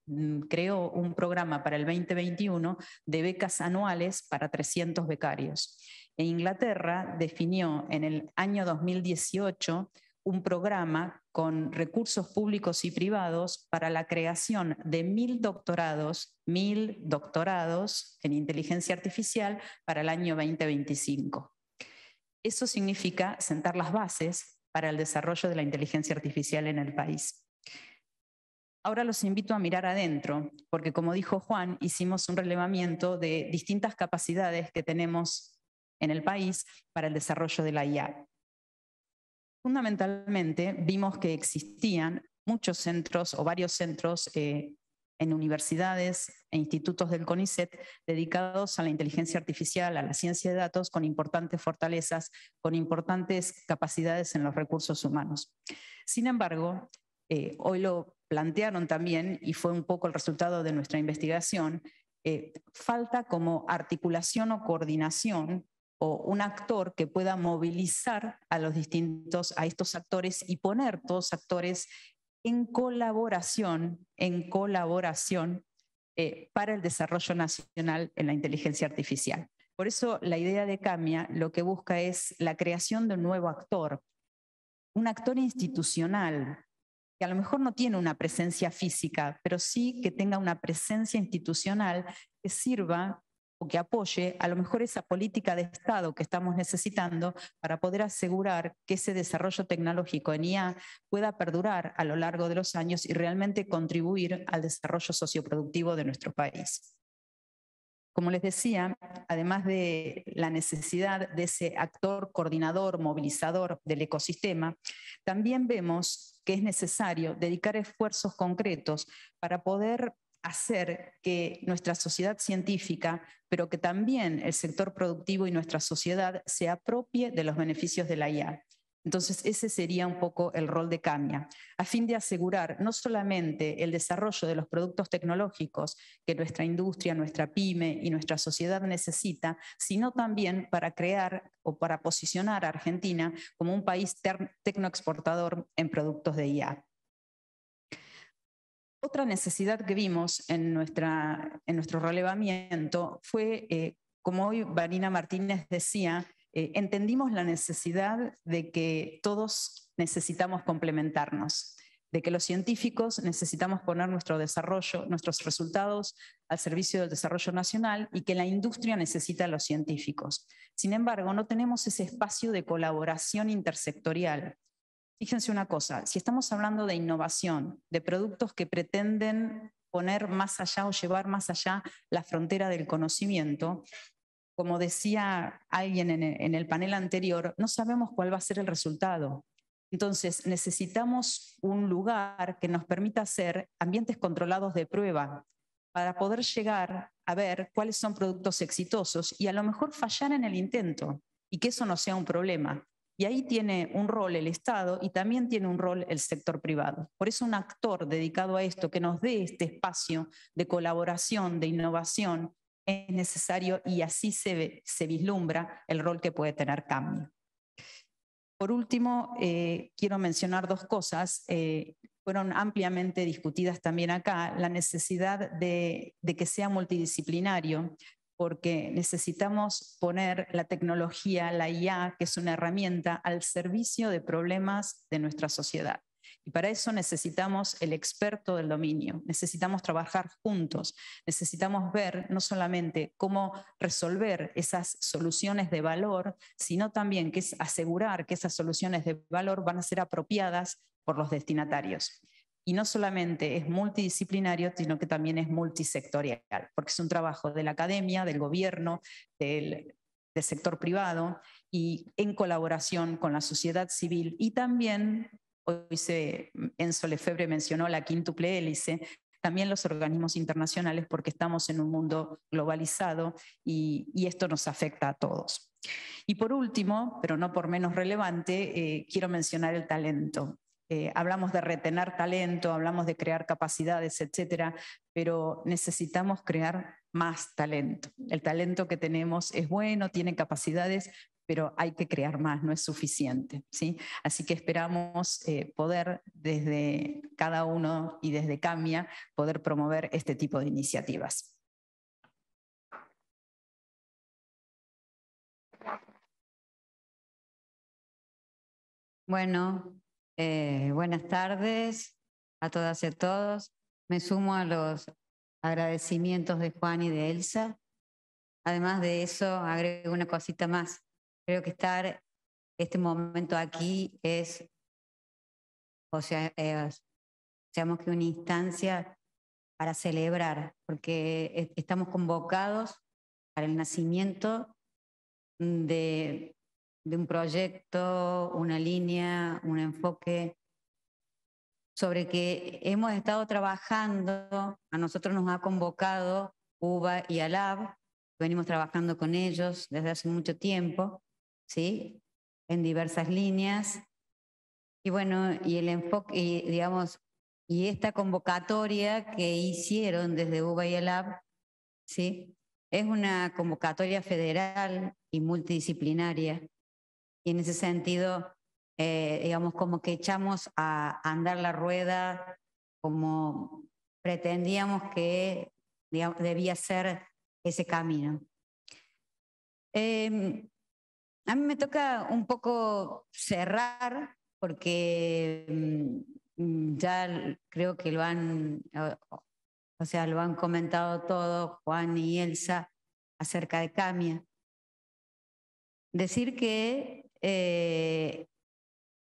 creó un programa para el 2021 de becas anuales para 300 becarios. En Inglaterra definió en el año 2018 un programa con recursos públicos y privados para la creación de 1.000 doctorados en inteligencia artificial para el año 2025. Eso significa sentar las bases para el desarrollo de la inteligencia artificial en el país. Ahora los invito a mirar adentro, porque como dijo Juan, hicimos un relevamiento de distintas capacidades que tenemos en el país para el desarrollo de la IA. Fundamentalmente vimos que existían muchos centros o varios centros en universidades e institutos del CONICET dedicados a la inteligencia artificial, a la ciencia de datos, con importantes fortalezas, con importantes capacidades en los recursos humanos. Sin embargo, hoy lo plantearon también, y fue un poco el resultado de nuestra investigación, falta como articulación o coordinación o un actor que pueda movilizar a estos actores y poner todos actores en colaboración para el desarrollo nacional en la inteligencia artificial. Por eso la idea de CAMIA lo que busca es la creación de un nuevo actor, un actor institucional que a lo mejor no tiene una presencia física, pero sí que tenga una presencia institucional que sirva o que apoye a lo mejor esa política de Estado que estamos necesitando para poder asegurar que ese desarrollo tecnológico en IA pueda perdurar a lo largo de los años y realmente contribuir al desarrollo socioproductivo de nuestro país. Como les decía, además de la necesidad de ese actor coordinador, movilizador del ecosistema, también vemos que es necesario dedicar esfuerzos concretos para poder hacer que nuestra sociedad científica, pero que también el sector productivo y nuestra sociedad se apropie de los beneficios de la IA. Entonces, ese sería un poco el rol de CAMIA, a fin de asegurar no solamente el desarrollo de los productos tecnológicos que nuestra industria, nuestra pyme y nuestra sociedad necesita, sino también para crear o para posicionar a Argentina como un país tecnoexportador en productos de IA. Otra necesidad que vimos en nuestro relevamiento fue, como hoy Vanina Martínez decía, entendimos la necesidad de que todos necesitamos complementarnos. de que los científicos necesitamos poner nuestro desarrollo, nuestros resultados al servicio del desarrollo nacional y que la industria necesita a los científicos. Sin embargo, no tenemos ese espacio de colaboración intersectorial. Fíjense una cosa, si estamos hablando de innovación, de productos que pretenden poner más allá o llevar más allá la frontera del conocimiento, como decía alguien en el panel anterior, no sabemos cuál va a ser el resultado. Entonces, necesitamos un lugar que nos permita hacer ambientes controlados de prueba para poder llegar a ver cuáles son productos exitosos y a lo mejor fallar en el intento y que eso no sea un problema. Y ahí tiene un rol el Estado y también tiene un rol el sector privado. Por eso un actor dedicado a esto, que nos dé este espacio de colaboración, de innovación, es necesario y así se vislumbra el rol que puede tener Cambio. Por último, quiero mencionar dos cosas. Fueron ampliamente discutidas también acá, la necesidad de que sea multidisciplinario, porque necesitamos poner la tecnología, la IA, que es una herramienta, al servicio de problemas de nuestra sociedad. Y para eso necesitamos el experto del dominio, necesitamos trabajar juntos, necesitamos ver no solamente cómo resolver esas soluciones de valor, sino también que es asegurar que esas soluciones de valor van a ser apropiadas por los destinatarios. Y no solamente es multidisciplinario, sino que también es multisectorial, porque es un trabajo de la academia, del gobierno, del sector privado y en colaboración con la sociedad civil y también, hoy Enzo Lefebvre mencionó la quíntuple hélice, también los organismos internacionales porque estamos en un mundo globalizado y esto nos afecta a todos. Y por último, pero no por menos relevante, quiero mencionar el talento. Hablamos de retener talento, hablamos de crear capacidades, etcétera, pero necesitamos crear más talento. El talento que tenemos es bueno, tiene capacidades, pero hay que crear más, no es suficiente, ¿sí? Así que esperamos poder desde cada uno y desde CAMIA poder promover este tipo de iniciativas. Bueno, buenas tardes a todas y a todos. Me sumo a los agradecimientos de Juan y de Elsa. Además de eso, agrego una cosita más. Creo que estar este momento aquí es, digamos que una instancia para celebrar, porque estamos convocados para el nacimiento de un proyecto, una línea, un enfoque sobre que hemos estado trabajando, a nosotros nos ha convocado UBA y ALAB, venimos trabajando con ellos desde hace mucho tiempo, ¿sí? En diversas líneas. Y bueno, y el enfoque, y, digamos, y esta convocatoria que hicieron desde UBA y ALAB, ¿sí? Es una convocatoria federal y multidisciplinaria. Y en ese sentido, digamos, como que echamos a andar la rueda como pretendíamos que digamos, debía ser ese camino. A mí me toca un poco cerrar porque ya creo que lo han, o sea, lo han comentado todo Juan y Elsa acerca de CAMIA. Decir que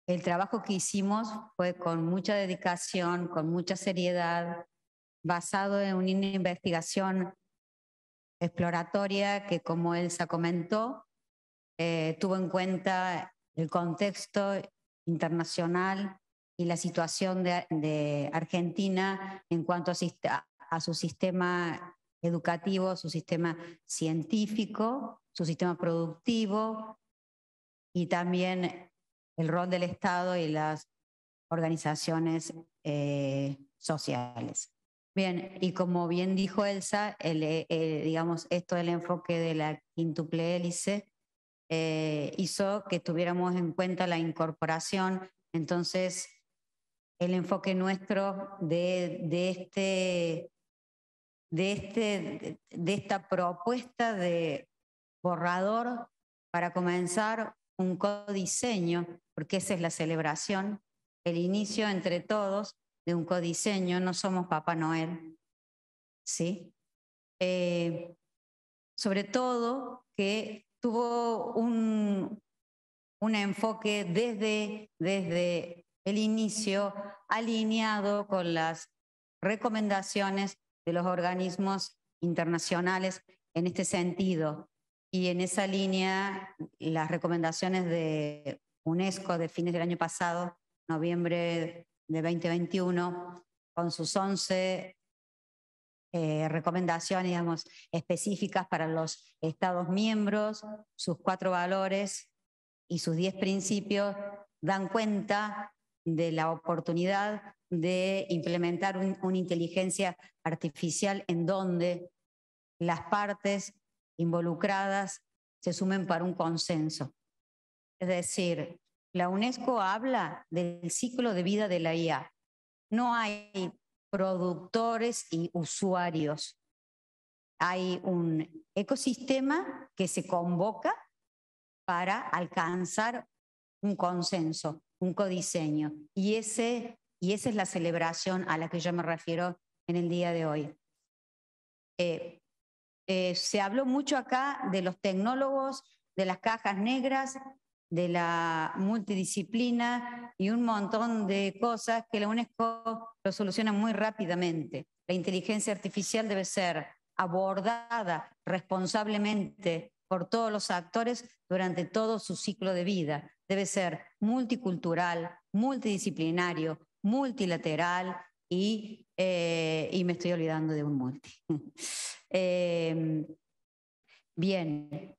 el trabajo que hicimos fue con mucha dedicación, con mucha seriedad, basado en una investigación exploratoria que, como Elsa comentó, tuvo en cuenta el contexto internacional y la situación de Argentina en cuanto a su sistema educativo, su sistema científico, su sistema productivo y también el rol del Estado y las organizaciones sociales. Bien, y como bien dijo Elsa, digamos, esto del enfoque de la quíntuple hélice hizo que tuviéramos en cuenta la incorporación. Entonces, el enfoque nuestro de esta propuesta de borrador para comenzar un codiseño, porque esa es la celebración, el inicio entre todos de un codiseño. No somos Papá Noel, ¿sí? Sobre todo que tuvo un enfoque desde el inicio alineado con las recomendaciones de los organismos internacionales en este sentido. Y en esa línea, las recomendaciones de UNESCO de fines del año pasado, noviembre de 2021, con sus 11 recomendaciones, digamos, específicas para los Estados miembros, sus 4 valores y sus 10 principios, dan cuenta de la oportunidad de implementar una inteligencia artificial en donde las partes involucradas se sumen para un consenso. Es decir, la UNESCO habla del ciclo de vida de la IA. No hay productores y usuarios. Hay un ecosistema que se convoca para alcanzar un consenso, un codiseño. Y esa es la celebración a la que yo me refiero en el día de hoy. Se habló mucho acá de los tecnólogos, de las cajas negras, de la multidisciplina y un montón de cosas que la UNESCO lo soluciona muy rápidamente. La inteligencia artificial debe ser abordada responsablemente por todos los actores durante todo su ciclo de vida. Debe ser multicultural, multidisciplinario, multilateral y me estoy olvidando de un multi. Bien.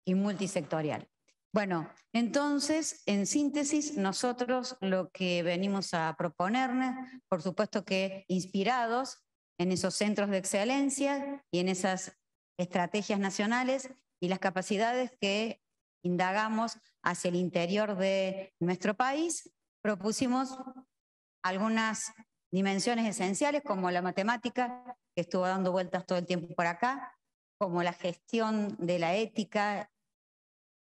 Y multisectorial. Bueno, entonces, en síntesis, nosotros lo que venimos a proponernos, por supuesto que inspirados en esos centros de excelencia y en esas estrategias nacionales y las capacidades que indagamos hacia el interior de nuestro país, propusimos algunas dimensiones esenciales como la matemática, que estuvo dando vueltas todo el tiempo por acá, como la gestión de la ética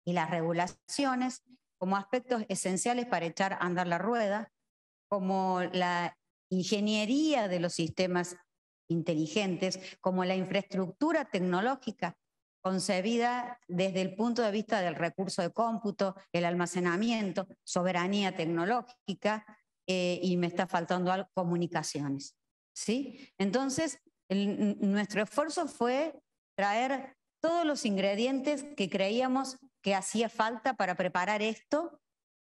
y las regulaciones, como aspectos esenciales para echar a andar la rueda, como la ingeniería de los sistemas inteligentes, como la infraestructura tecnológica concebida desde el punto de vista del recurso de cómputo, el almacenamiento, soberanía tecnológica, y me está faltando algo, comunicaciones. ¿Sí? Entonces, nuestro esfuerzo fue traer todos los ingredientes que creíamos que hacía falta para preparar esto,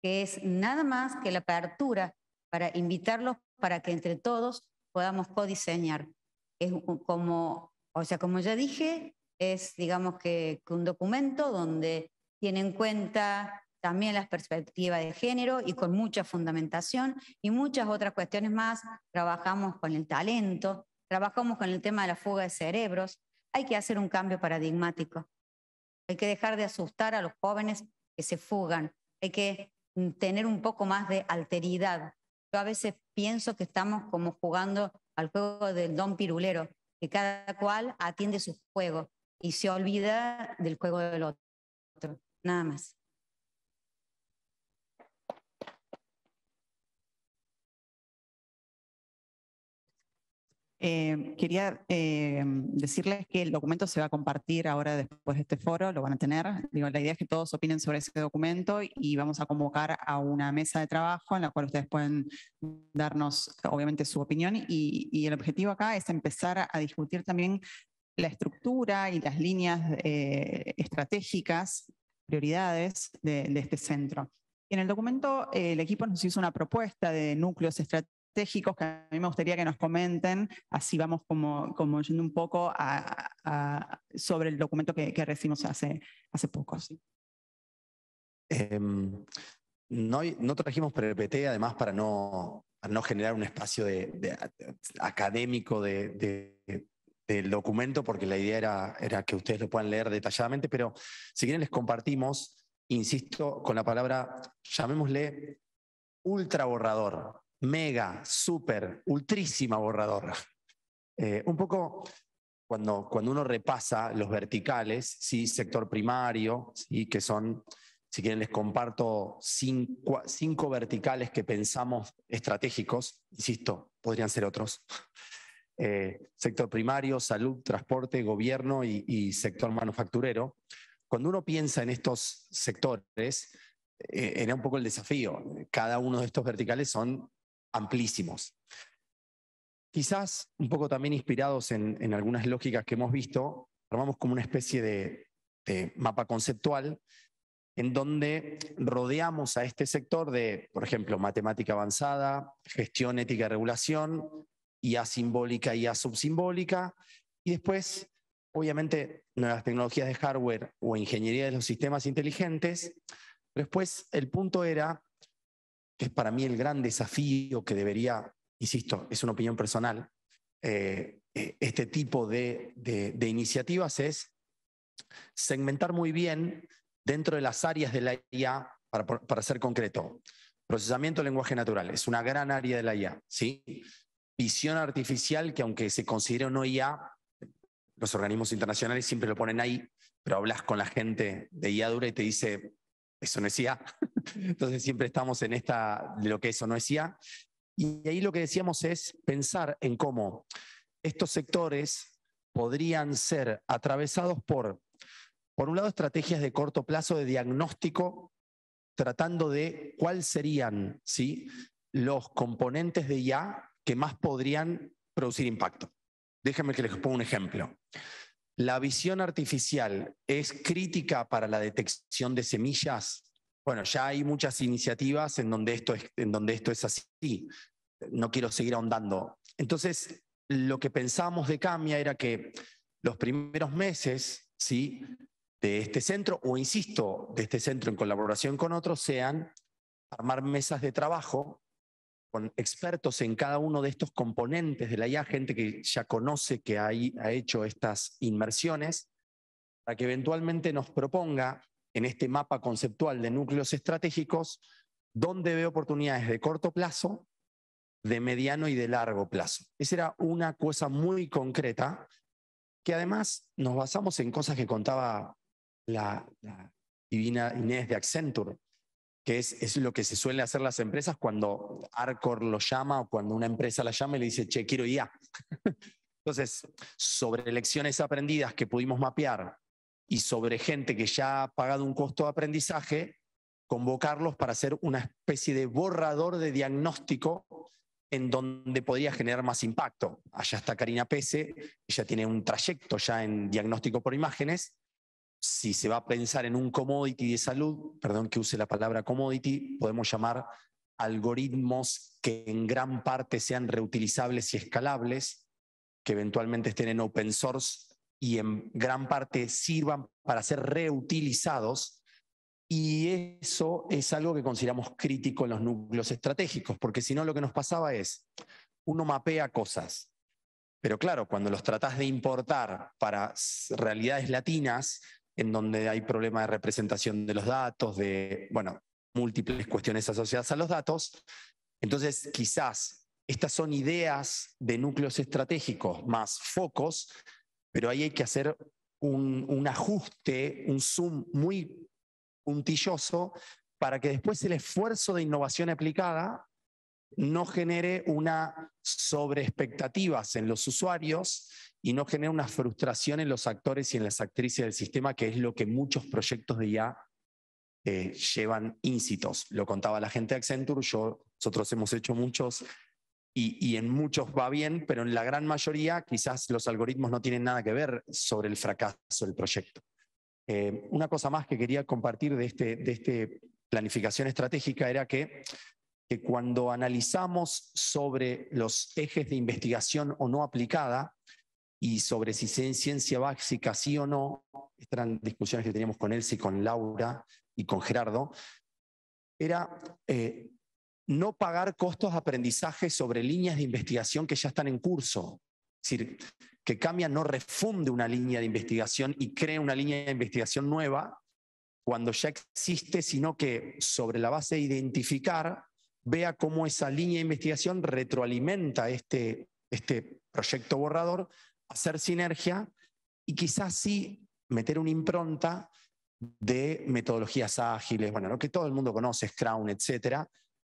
que es nada más que la apertura para invitarlos para que entre todos podamos codiseñar. Es como ya dije, es digamos que un documento donde tiene en cuenta también las perspectivas de género y con mucha fundamentación y muchas otras cuestiones más. Trabajamos con el talento, trabajamos con el tema de la fuga de cerebros. Hay que hacer un cambio paradigmático. Hay que dejar de asustar a los jóvenes que se fugan. Hay que tener un poco más de alteridad. Yo a veces pienso que estamos como jugando al juego del don pirulero, que cada cual atiende su juego y se olvida del juego del otro. Nada más. Quería decirles que el documento se va a compartir ahora después de este foro, lo van a tener. Digo, la idea es que todos opinen sobre ese documento y vamos a convocar a una mesa de trabajo en la cual ustedes pueden darnos, obviamente, su opinión y el objetivo acá es empezar a discutir también la estructura y las líneas estratégicas, prioridades de este centro. En el documento, el equipo nos hizo una propuesta de núcleos estratégicos que a mí me gustaría que nos comenten, así vamos como yendo un poco sobre el documento que recibimos hace poco. ¿Sí? No trajimos PPT, además, para no generar un espacio académico del documento, porque la idea era que ustedes lo puedan leer detalladamente, pero si quieren les compartimos, insisto, con la palabra, llamémosle ultra borrador. Mega, súper, ultrísima borrador. Un poco cuando uno repasa los verticales, ¿sí? Sector primario, ¿sí? Que son Si quieren les comparto cinco verticales que pensamos estratégicos, insisto, podrían ser otros. Sector primario, salud, transporte, gobierno y sector manufacturero. Cuando uno piensa en estos sectores, era un poco el desafío. Cada uno de estos verticales son amplísimos. Quizás un poco también inspirados en algunas lógicas que hemos visto, armamos como una especie de mapa conceptual en donde rodeamos a este sector de, por ejemplo, matemática avanzada, gestión, ética y regulación, IA simbólica, IA subsimbólica, y después, obviamente, nuevas tecnologías de hardware o ingeniería de los sistemas inteligentes. Pero después el punto era, que es para mí el gran desafío que debería, insisto, es una opinión personal, este tipo de iniciativas es segmentar muy bien dentro de las áreas de la IA, para ser concreto. Procesamiento de lenguaje natural es una gran área de la IA, ¿sí? Visión artificial, que aunque se considere no IA, los organismos internacionales siempre lo ponen ahí, pero hablas con la gente de IA dura y te dice, eso no es IA. Entonces siempre estamos en esta de lo que eso no es IA. Y ahí lo que decíamos es pensar en cómo estos sectores podrían ser atravesados por un lado, estrategias de corto plazo de diagnóstico, tratando de cuáles serían, ¿sí?, los componentes de IA que más podrían producir impacto. Déjenme que les ponga un ejemplo. ¿La visión artificial es crítica para la detección de semillas? Bueno, ya hay muchas iniciativas en donde esto es así. No quiero seguir ahondando. Entonces, lo que pensábamos de Camia era que los primeros meses, ¿sí?, de este centro, o insisto, de este centro en colaboración con otros, sean armar mesas de trabajo con expertos en cada uno de estos componentes de la IA, gente que ya conoce, que ha hecho estas inmersiones, para que eventualmente nos proponga en este mapa conceptual de núcleos estratégicos dónde ve oportunidades de corto plazo, de mediano y de largo plazo. Esa era una cosa muy concreta, que además nos basamos en cosas que contaba la divina Inés de Accenture, que es lo que se suele hacer las empresas cuando Arcor lo llama o cuando una empresa la llama y le dice, che, quiero IA. Entonces, sobre lecciones aprendidas que pudimos mapear y sobre gente que ya ha pagado un costo de aprendizaje, convocarlos para hacer una especie de borrador de diagnóstico en donde podría generar más impacto. Allá está Karina Pese, ella tiene un trayecto ya en diagnóstico por imágenes. Si se va a pensar en un commodity de salud, perdón que use la palabra commodity, podemos llamar algoritmos que en gran parte sean reutilizables y escalables, que eventualmente estén en open source y en gran parte sirvan para ser reutilizados. Y eso es algo que consideramos crítico en los núcleos estratégicos, porque si no lo que nos pasaba es, uno mapea cosas, pero claro, cuando los tratás de importar para realidades latinas, en donde hay problema de representación de los datos, de, bueno, múltiples cuestiones asociadas a los datos, entonces quizás estas son ideas de núcleos estratégicos más focos, pero ahí hay que hacer un ajuste, un zoom muy puntilloso para que después el esfuerzo de innovación aplicada no genere una sobreexpectativas en los usuarios y no genere una frustración en los actores y en las actrices del sistema, que es lo que muchos proyectos de IA llevan íncitos. Lo contaba la gente de Accenture, nosotros hemos hecho muchos y en muchos va bien, pero en la gran mayoría quizás los algoritmos no tienen nada que ver sobre el fracaso del proyecto. Una cosa más que quería compartir de este planificación estratégica era que cuando analizamos sobre los ejes de investigación o no aplicada y sobre si es ciencia básica sí o no, estas eran discusiones que teníamos con Elsie, con Laura y con Gerardo, era no pagar costos de aprendizaje sobre líneas de investigación que ya están en curso. Es decir, que Camia no refunde una línea de investigación y cree una línea de investigación nueva cuando ya existe, sino que sobre la base de identificar, vea cómo esa línea de investigación retroalimenta este proyecto borrador, hacer sinergia y quizás sí meter una impronta de metodologías ágiles, bueno, lo que todo el mundo conoce, Scrum, etcétera,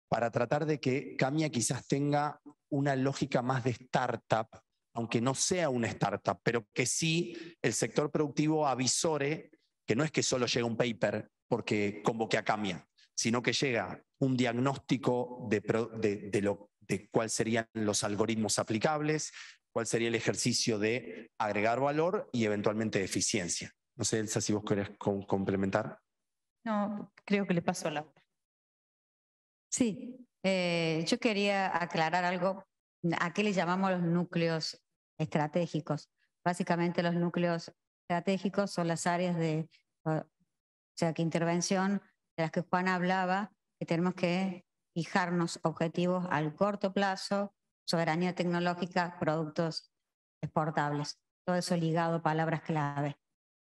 para tratar de que Camia quizás tenga una lógica más de startup, aunque no sea una startup, pero que sí el sector productivo avisore que no es que solo llega un paper porque convoque a Camia, sino que llega un diagnóstico de cuáles serían los algoritmos aplicables, cuál sería el ejercicio de agregar valor y eventualmente de eficiencia. No sé, Elsa, si vos querés complementar. No, creo que le paso la... Sí, yo quería aclarar algo. ¿A qué le llamamos los núcleos estratégicos? Básicamente los núcleos estratégicos son las áreas de, o sea, que intervención de las que Juan hablaba, que tenemos que fijarnos objetivos al corto plazo, soberanía tecnológica, productos exportables. Todo eso ligado a palabras clave.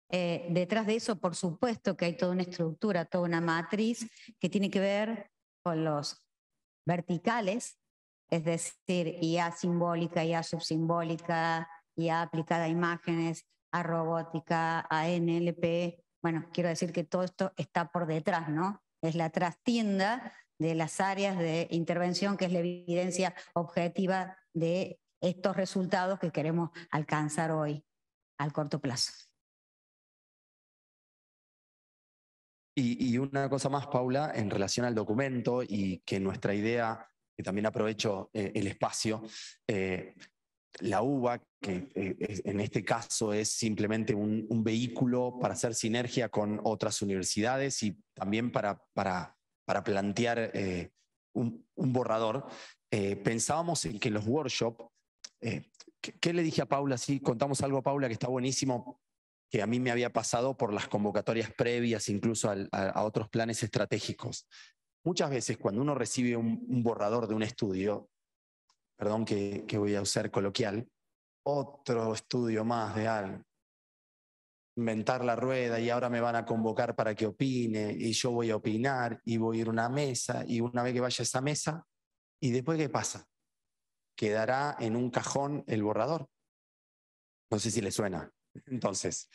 Detrás de eso, por supuesto que hay toda una estructura, toda una matriz que tiene que ver con los verticales, es decir, IA simbólica, IA subsimbólica, IA aplicada a imágenes, a robótica, a NLP. Bueno, quiero decir que todo esto está por detrás, ¿no? Es la trastienda de las áreas de intervención, que es la evidencia objetiva de estos resultados que queremos alcanzar hoy, al corto plazo. Y una cosa más, Paula, en relación al documento y que nuestra idea, que también aprovecho el espacio, la UBA, que en este caso es simplemente un vehículo para hacer sinergia con otras universidades y también para plantear un borrador, pensábamos en que los workshops, ¿qué le dije a Paula? Sí, contamos algo a Paula que está buenísimo, que a mí me había pasado por las convocatorias previas, incluso a otros planes estratégicos. Muchas veces cuando uno recibe un borrador de un estudio, perdón que voy a usar coloquial, otro estudio más de algo, inventar la rueda y ahora me van a convocar para que opine y yo voy a opinar y voy a ir a una mesa y una vez que vaya a esa mesa, ¿y después qué pasa? Quedará en un cajón el borrador. No sé si le suena. Entonces,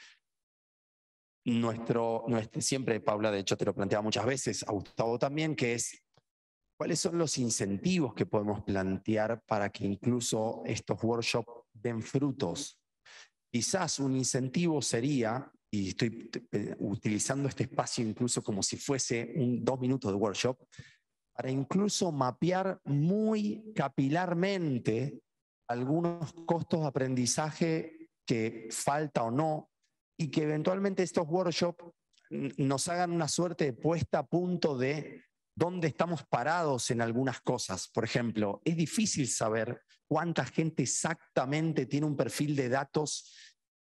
siempre, Paula, de hecho te lo planteaba muchas veces, a Gustavo también, que es cuáles son los incentivos que podemos plantear para que incluso estos workshops den frutos. Quizás un incentivo sería, y estoy utilizando este espacio incluso como si fuese 2 minutos de workshop, para incluso mapear muy capilarmente algunos costos de aprendizaje que falta o no, y que eventualmente estos workshops nos hagan una suerte de puesta a punto de dónde estamos parados en algunas cosas. Por ejemplo, es difícil saber cuánta gente exactamente tiene un perfil de datos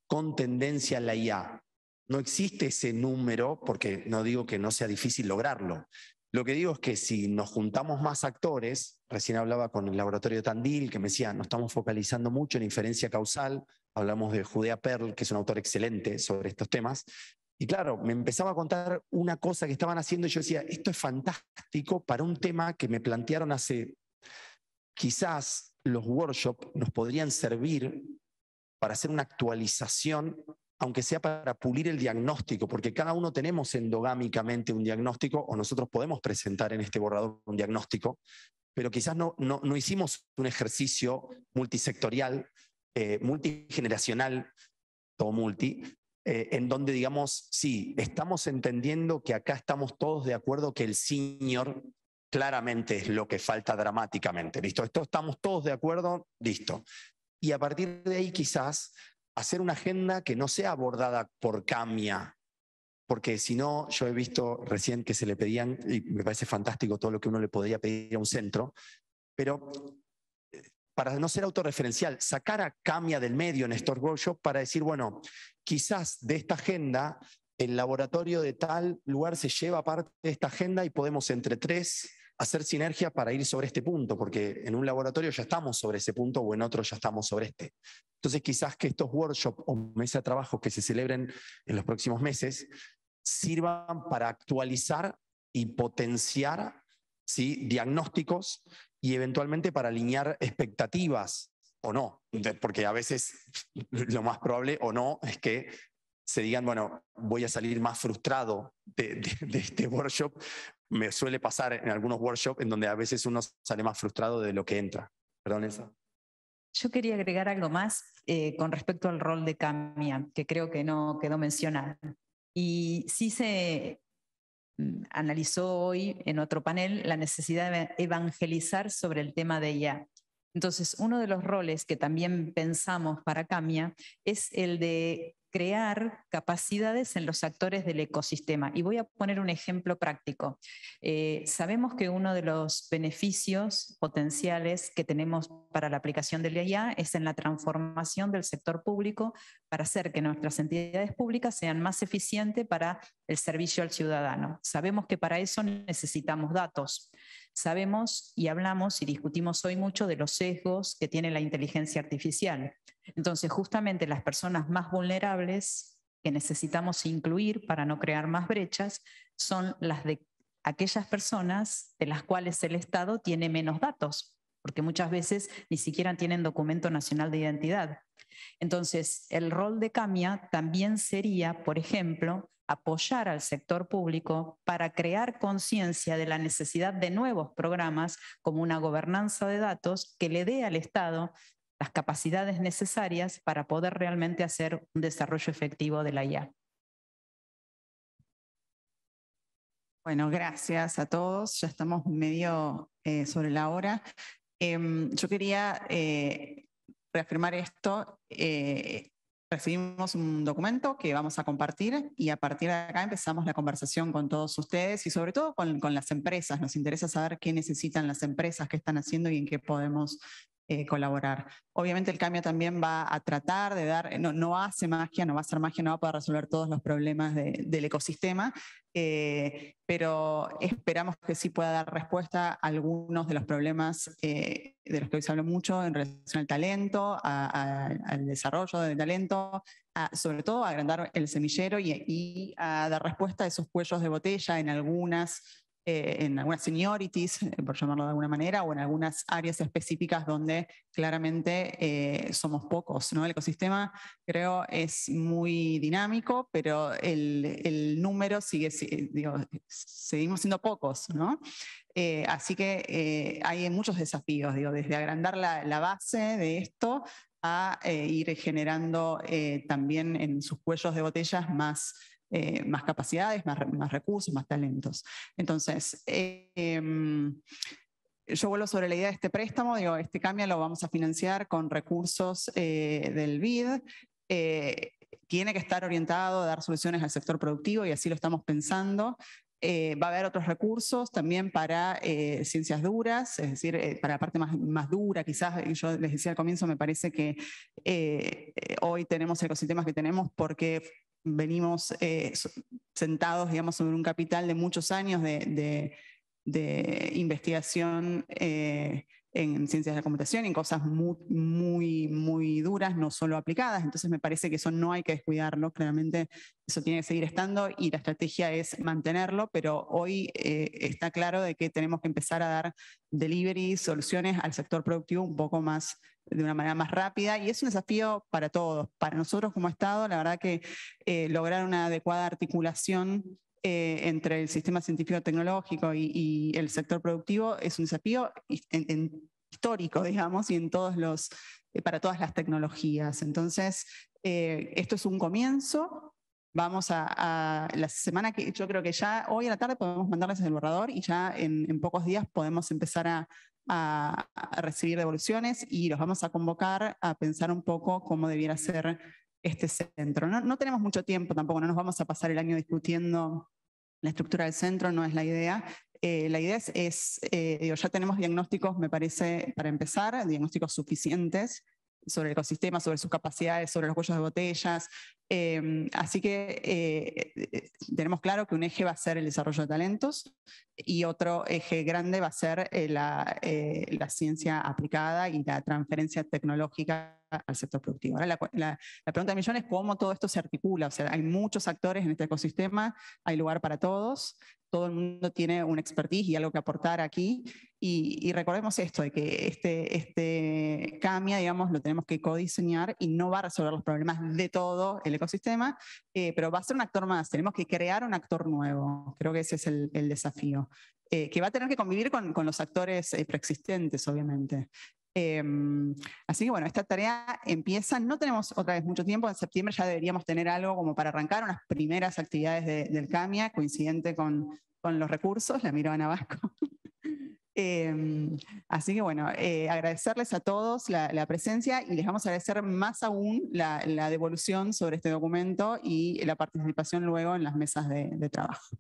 con tendencia a la IA. No existe ese número, porque no digo que no sea difícil lograrlo. Lo que digo es que si nos juntamos más actores, recién hablaba con el laboratorio de Tandil, que me decía, nos estamos focalizando mucho en inferencia causal, hablamos de Judea Pearl, que es un autor excelente sobre estos temas, y claro, me empezaba a contar una cosa que estaban haciendo y yo decía, esto es fantástico para un tema que me plantearon hace, quizás los workshops nos podrían servir para hacer una actualización, aunque sea para pulir el diagnóstico, porque cada uno tenemos endogámicamente un diagnóstico, o nosotros podemos presentar en este borrador un diagnóstico, pero quizás no hicimos un ejercicio multisectorial, multigeneracional, todo multi, en donde digamos, sí, estamos entendiendo que acá estamos todos de acuerdo que el senior claramente es lo que falta dramáticamente, ¿listo? Esto estamos todos de acuerdo, listo. Y a partir de ahí quizás hacer una agenda que no sea abordada por Camia, porque si no, yo he visto recién que se le pedían, y me parece fantástico todo lo que uno le podría pedir a un centro, pero para no ser autorreferencial, sacar a Camia del medio en estos workshops para decir, bueno, quizás de esta agenda, el laboratorio de tal lugar se lleva parte de esta agenda y podemos entre tres hacer sinergia para ir sobre este punto, porque en un laboratorio ya estamos sobre ese punto o en otro ya estamos sobre este. Entonces quizás que estos workshops o mesas de trabajo que se celebren en los próximos meses sirvan para actualizar y potenciar, ¿sí?, diagnósticos y eventualmente para alinear expectativas o no, porque a veces lo más probable o no es que se digan, bueno, voy a salir más frustrado de este workshop. Me suele pasar en algunos workshops en donde a veces uno sale más frustrado de lo que entra. Perdón, Elsa. Yo quería agregar algo más con respecto al rol de CAMIA, que creo que no quedó mencionado. Y sí se analizó hoy en otro panel la necesidad de evangelizar sobre el tema de IA. Entonces, uno de los roles que también pensamos para CAMIA es el de crear capacidades en los actores del ecosistema. Y voy a poner un ejemplo práctico. Sabemos que uno de los beneficios potenciales que tenemos para la aplicación del IA es en la transformación del sector público para hacer que nuestras entidades públicas sean más eficientes para el servicio al ciudadano. Sabemos que para eso necesitamos datos. Sabemos y hablamos y discutimos hoy mucho de los sesgos que tiene la inteligencia artificial. Entonces, justamente las personas más vulnerables que necesitamos incluir para no crear más brechas son las de aquellas personas de las cuales el Estado tiene menos datos, porque muchas veces ni siquiera tienen documento nacional de identidad. Entonces, el rol de CAMIA también sería, por ejemplo, apoyar al sector público para crear conciencia de la necesidad de nuevos programas como una gobernanza de datos que le dé al Estado las capacidades necesarias para poder realmente hacer un desarrollo efectivo de la IA. Bueno, gracias a todos. Ya estamos medio sobre la hora. Yo quería reafirmar esto. Recibimos un documento que vamos a compartir y a partir de acá empezamos la conversación con todos ustedes y sobre todo con las empresas. Nos interesa saber qué necesitan las empresas, qué están haciendo y en qué podemos colaborar. Obviamente el CAMIA también va a tratar de dar, no hace magia, no va a hacer magia, no va a poder resolver todos los problemas del ecosistema, pero esperamos que sí pueda dar respuesta a algunos de los problemas de los que hoy se habló mucho en relación al talento, al desarrollo del talento, sobre todo a agrandar el semillero y a dar respuesta a esos cuellos de botella en algunas seniorities, por llamarlo de alguna manera, o en algunas áreas específicas donde claramente somos pocos, ¿no? El ecosistema, creo, es muy dinámico, pero el número seguimos siendo pocos, ¿no? Así que hay muchos desafíos, desde agrandar la base de esto a ir generando también en sus cuellos de botellas más capacidades, más recursos, más talentos. Entonces, yo vuelvo sobre la idea de este préstamo, este CAMIA lo vamos a financiar con recursos del BID, tiene que estar orientado a dar soluciones al sector productivo y así lo estamos pensando. Va a haber otros recursos también para ciencias duras, es decir, para la parte más dura, quizás, yo les decía al comienzo, me parece que hoy tenemos ecosistemas que tenemos porque venimos sentados, digamos, sobre un capital de muchos años de investigación en ciencias de la computación y en cosas muy duras, no solo aplicadas. Entonces me parece que eso no hay que descuidarlo, claramente eso tiene que seguir estando y la estrategia es mantenerlo, pero hoy está claro de que tenemos que empezar a dar delivery, soluciones al sector productivo un poco más, de una manera más rápida, y es un desafío para todos. Para nosotros como Estado, la verdad que lograr una adecuada articulación entre el sistema científico-tecnológico y el sector productivo es un desafío histórico, digamos, y en para todas las tecnologías. Entonces, esto es un comienzo. Vamos a la semana que yo creo que ya hoy a la tarde podemos mandarles el borrador y ya en pocos días podemos empezar a recibir devoluciones y los vamos a convocar a pensar un poco cómo debiera ser este centro. No tenemos mucho tiempo tampoco, no nos vamos a pasar el año discutiendo la estructura del centro, no es la idea. La idea ya tenemos diagnósticos, me parece, para empezar, diagnósticos suficientes sobre el ecosistema, sobre sus capacidades, sobre los cuellos de botellas. Así que tenemos claro que un eje va a ser el desarrollo de talentos y otro eje grande va a ser la ciencia aplicada y la transferencia tecnológica al sector productivo. Ahora la pregunta del millón es cómo todo esto se articula. O sea, hay muchos actores en este ecosistema, hay lugar para todos, todo el mundo tiene una expertise y algo que aportar aquí. Y recordemos esto, de que este CAMIA, digamos, lo tenemos que codiseñar y no va a resolver los problemas de todo el ecosistema, pero va a ser un actor más. Tenemos que crear un actor nuevo. Creo que ese es el desafío. Que va a tener que convivir con los actores preexistentes, obviamente. Así que bueno, esta tarea empieza, no tenemos otra vez mucho tiempo, en septiembre ya deberíamos tener algo como para arrancar unas primeras actividades del CAMIA, coincidente con los recursos, la miro a Ana Vasco. Así que bueno, agradecerles a todos la presencia y les vamos a agradecer más aún la devolución sobre este documento y la participación luego en las mesas de trabajo.